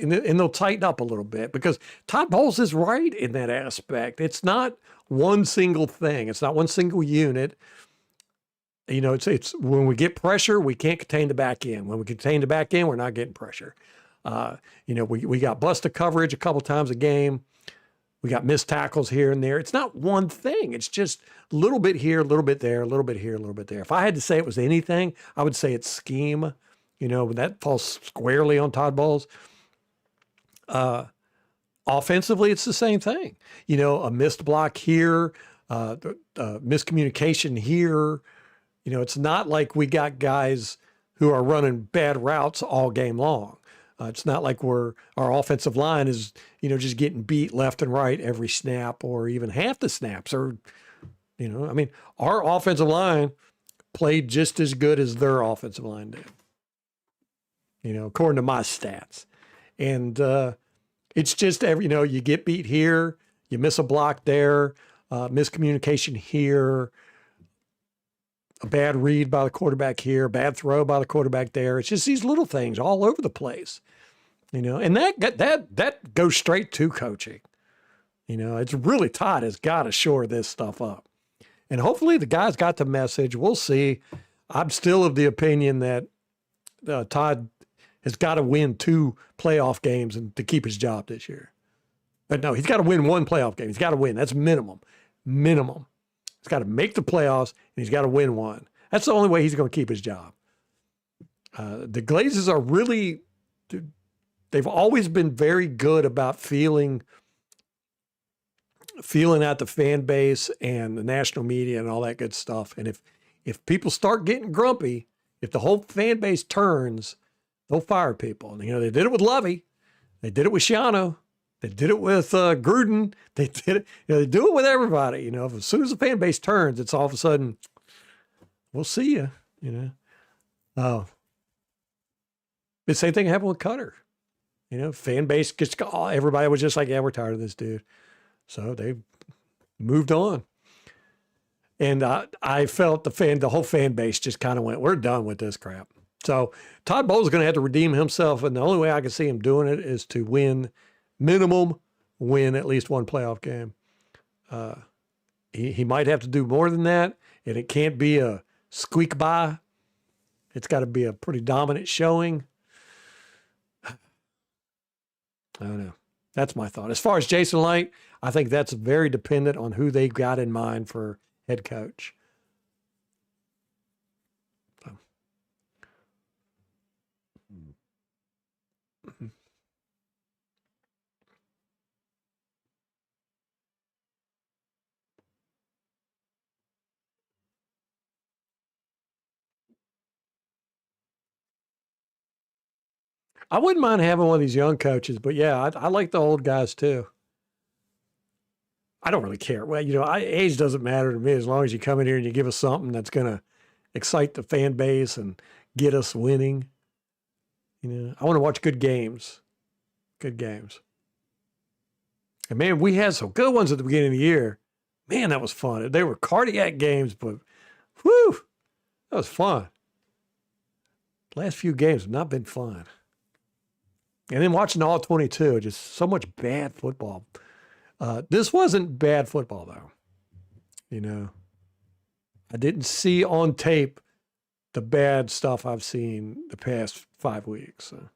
they'll tighten up a little bit, because Todd Bowles is right in that aspect. It's not one single thing. It's not one single unit. It's when we get pressure, we can't contain the back end. When we contain the back end, we're not getting pressure. We got busted coverage a couple times a game. We got missed tackles here and there. It's not one thing. It's just a little bit here, a little bit there, a little bit here, a little bit there. If I had to say it was anything, I would say it's scheme. That falls squarely on Todd Bowles. Offensively, it's the same thing. A missed block here, miscommunication here. It's not like we got guys who are running bad routes all game long. It's not like our offensive line is, just getting beat left and right every snap, or even half the snaps. Or, our offensive line played just as good as their offensive line did, according to my stats. And it's just you get beat here, you miss a block there, miscommunication here, a bad read by the quarterback here, bad throw by the quarterback there. It's just these little things all over the place, and that goes straight to coaching. It's really Todd has got to shore this stuff up, and hopefully the guys got the message. We'll see. I'm still of the opinion that Todd has got to win 2 playoff games and to keep his job this year. But no, he's got to win 1 playoff game. He's got to win. That's minimum. He's got to make the playoffs, and he's got to win 1. That's the only way he's going to keep his job. The Glazers are really, they've always been very good about feeling out the fan base and the national media and all that good stuff. And if people start getting grumpy, if the whole fan base turns, they'll fire people. And, they did it with Lovey. They did it with Shiano. They did it with Gruden. They did it. They do it with everybody. As soon as the fan base turns, it's all of a sudden, we'll see you. The same thing happened with Cutter. Fan base gets, everybody was just like, yeah, we're tired of this dude. So they moved on. And I felt the whole fan base just kind of went, we're done with this crap. So Todd Bowles is going to have to redeem himself, and the only way I can see him doing it is to win at least 1 playoff game. He might have to do more than that, and it can't be a squeak by. It's got to be a pretty dominant showing. I don't know. That's my thought. As far as Jason Light, I think that's very dependent on who they got in mind for head coach. I wouldn't mind having one of these young coaches, but yeah, I like the old guys too. I don't really care. Well, age doesn't matter to me as long as you come in here and you give us something that's going to excite the fan base and get us winning. I want to watch good games. Good games. And man, we had some good ones at the beginning of the year. Man, that was fun. They were cardiac games, but whew, that was fun. Last few games have not been fun. And then watching all 22, just so much bad football. This wasn't bad football, though. I didn't see on tape the bad stuff I've seen the past 5 weeks. So.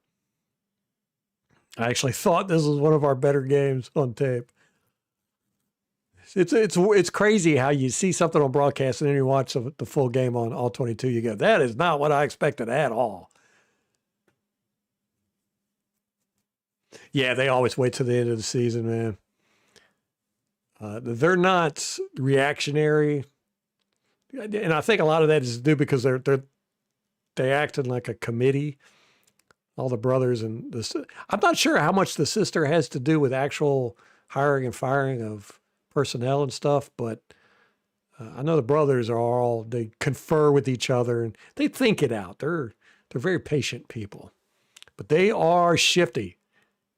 I actually thought this was one of our better games on tape. It's crazy how you see something on broadcast and then you watch the full game on all 22. You go, that is not what I expected at all. Yeah, they always wait till the end of the season, man. They're not reactionary, and I think a lot of that is due because they acted like a committee. All the brothers and I'm not sure how much the sister has to do with actual hiring and firing of personnel and stuff, but I know the brothers they confer with each other and they think it out. They're very patient people, but they are shifty.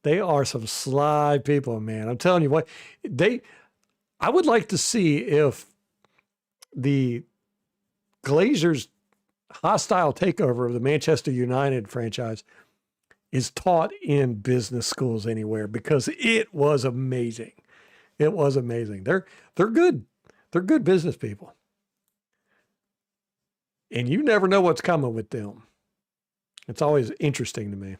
They are some sly people, man. I'm telling you what, I would like to see if the Glazers' hostile takeover of the Manchester United franchise is taught in business schools anywhere, because it was amazing. It was amazing. They're good. They're good business people. And you never know what's coming with them. It's always interesting to me.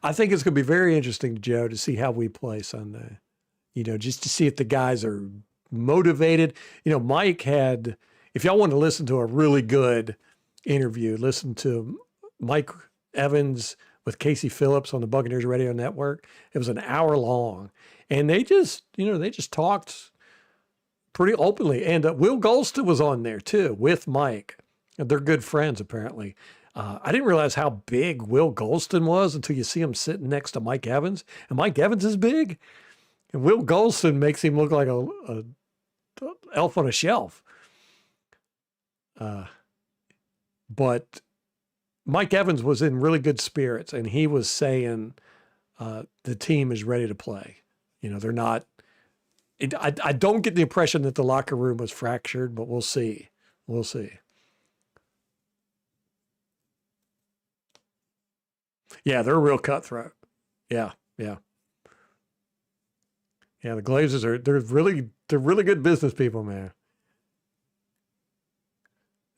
I think it's going to be very interesting, Joe, to see how we play Sunday. Just to see if the guys are motivated. Mike had, if y'all want to listen to a really good interview, listen to Mike Evans with Casey Phillips on the Buccaneers Radio Network. It was an hour long. And they just talked pretty openly. And Will Golston was on there too with Mike. They're good friends, apparently. I didn't realize how big Will Golston was until you see him sitting next to Mike Evans. And Mike Evans is big. And Will Golston makes him look like a elf on a shelf. But Mike Evans was in really good spirits, and he was saying the team is ready to play. They're not. I don't get the impression that the locker room was fractured, but we'll see. We'll see. Yeah, they're a real cutthroat. Yeah. The Glazers they're really good business people, man.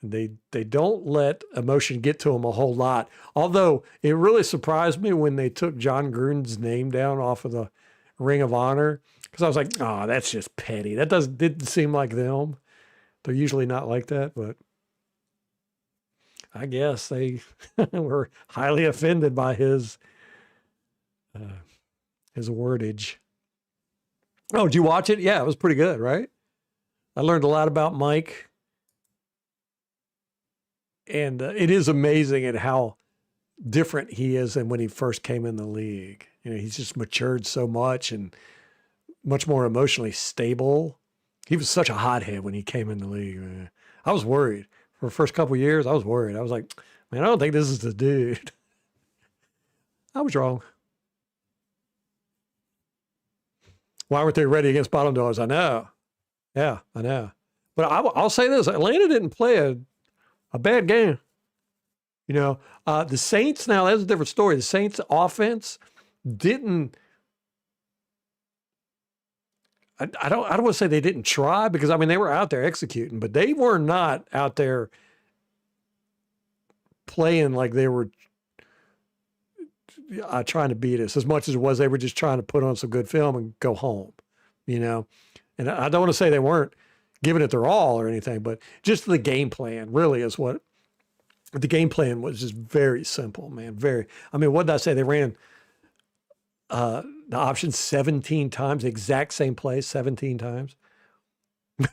They don't let emotion get to them a whole lot. Although it really surprised me when they took John Gruden's name down off of the Ring of Honor, because I was like, oh, that's just petty. That didn't seem like them. They're usually not like that, but I guess they were highly offended by his wordage. Oh, did you watch it? Yeah, it was pretty good, right? I learned a lot about Mike. And it is amazing at how different he is than when he first came in the league. He's just matured so much and much more emotionally stable. He was such a hothead when he came in the league, man. I was worried. For the first couple of years, I was worried. I was like, man, I don't think this is the dude. I was wrong. Why weren't they ready against bottom dogs? I know. Yeah, I know. But I'll say this. Atlanta didn't play a bad game. The Saints, now that's a different story. The Saints offense didn't, I don't want to say they didn't try, because they were out there executing, but they were not out there playing like they were trying to beat us as much as it was they were just trying to put on some good film and go home, And I don't want to say they weren't giving it their all or anything, but just the game plan really is what the game plan was. Just very simple, man. What did I say? They ran the option 17 times, the exact same play 17 times.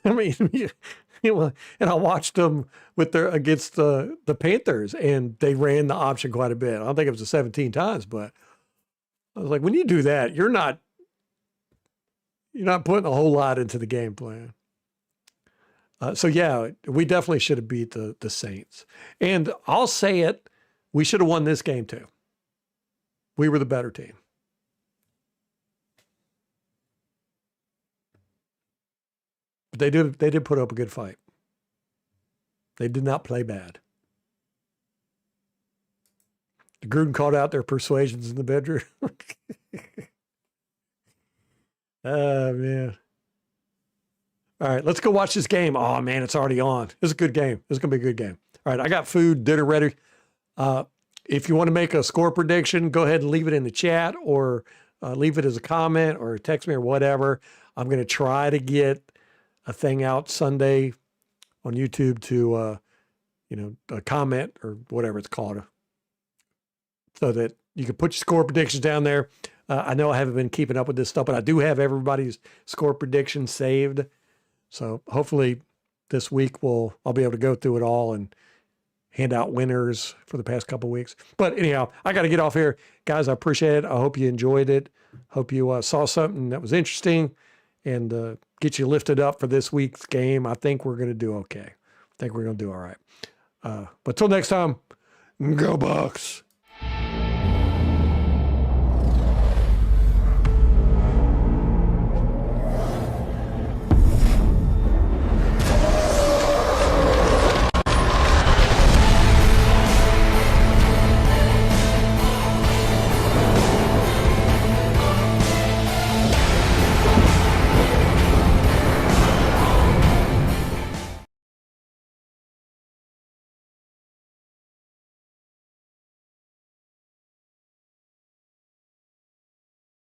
And I watched them against the Panthers, and they ran the option quite a bit. I don't think it was the 17 times, but I was like, when you do that, you're not putting a whole lot into the game plan. So yeah, we definitely should have beat the Saints. And I'll say it, we should have won this game too. We were the better team. But they did put up a good fight. They did not play bad. Gruden called out their persuasions in the bedroom. Oh, man. All right, let's go watch this game. Oh, man, it's already on. It's a good game. It's going to be a good game. All right, I got food, dinner ready. If you want to make a score prediction, go ahead and leave it in the chat or leave it as a comment or text me or whatever. I'm going to try to get a thing out Sunday on YouTube to, a comment or whatever it's called, so that you can put your score predictions down there. I know I haven't been keeping up with this stuff, but I do have everybody's score predictions saved. So hopefully this week I'll be able to go through it all and hand out winners for the past couple of weeks. But anyhow, I got to get off here. Guys, I appreciate it. I hope you enjoyed it. Hope you saw something that was interesting and get you lifted up for this week's game. I think we're going to do okay. I think we're going to do all right. But till next time, go Bucs.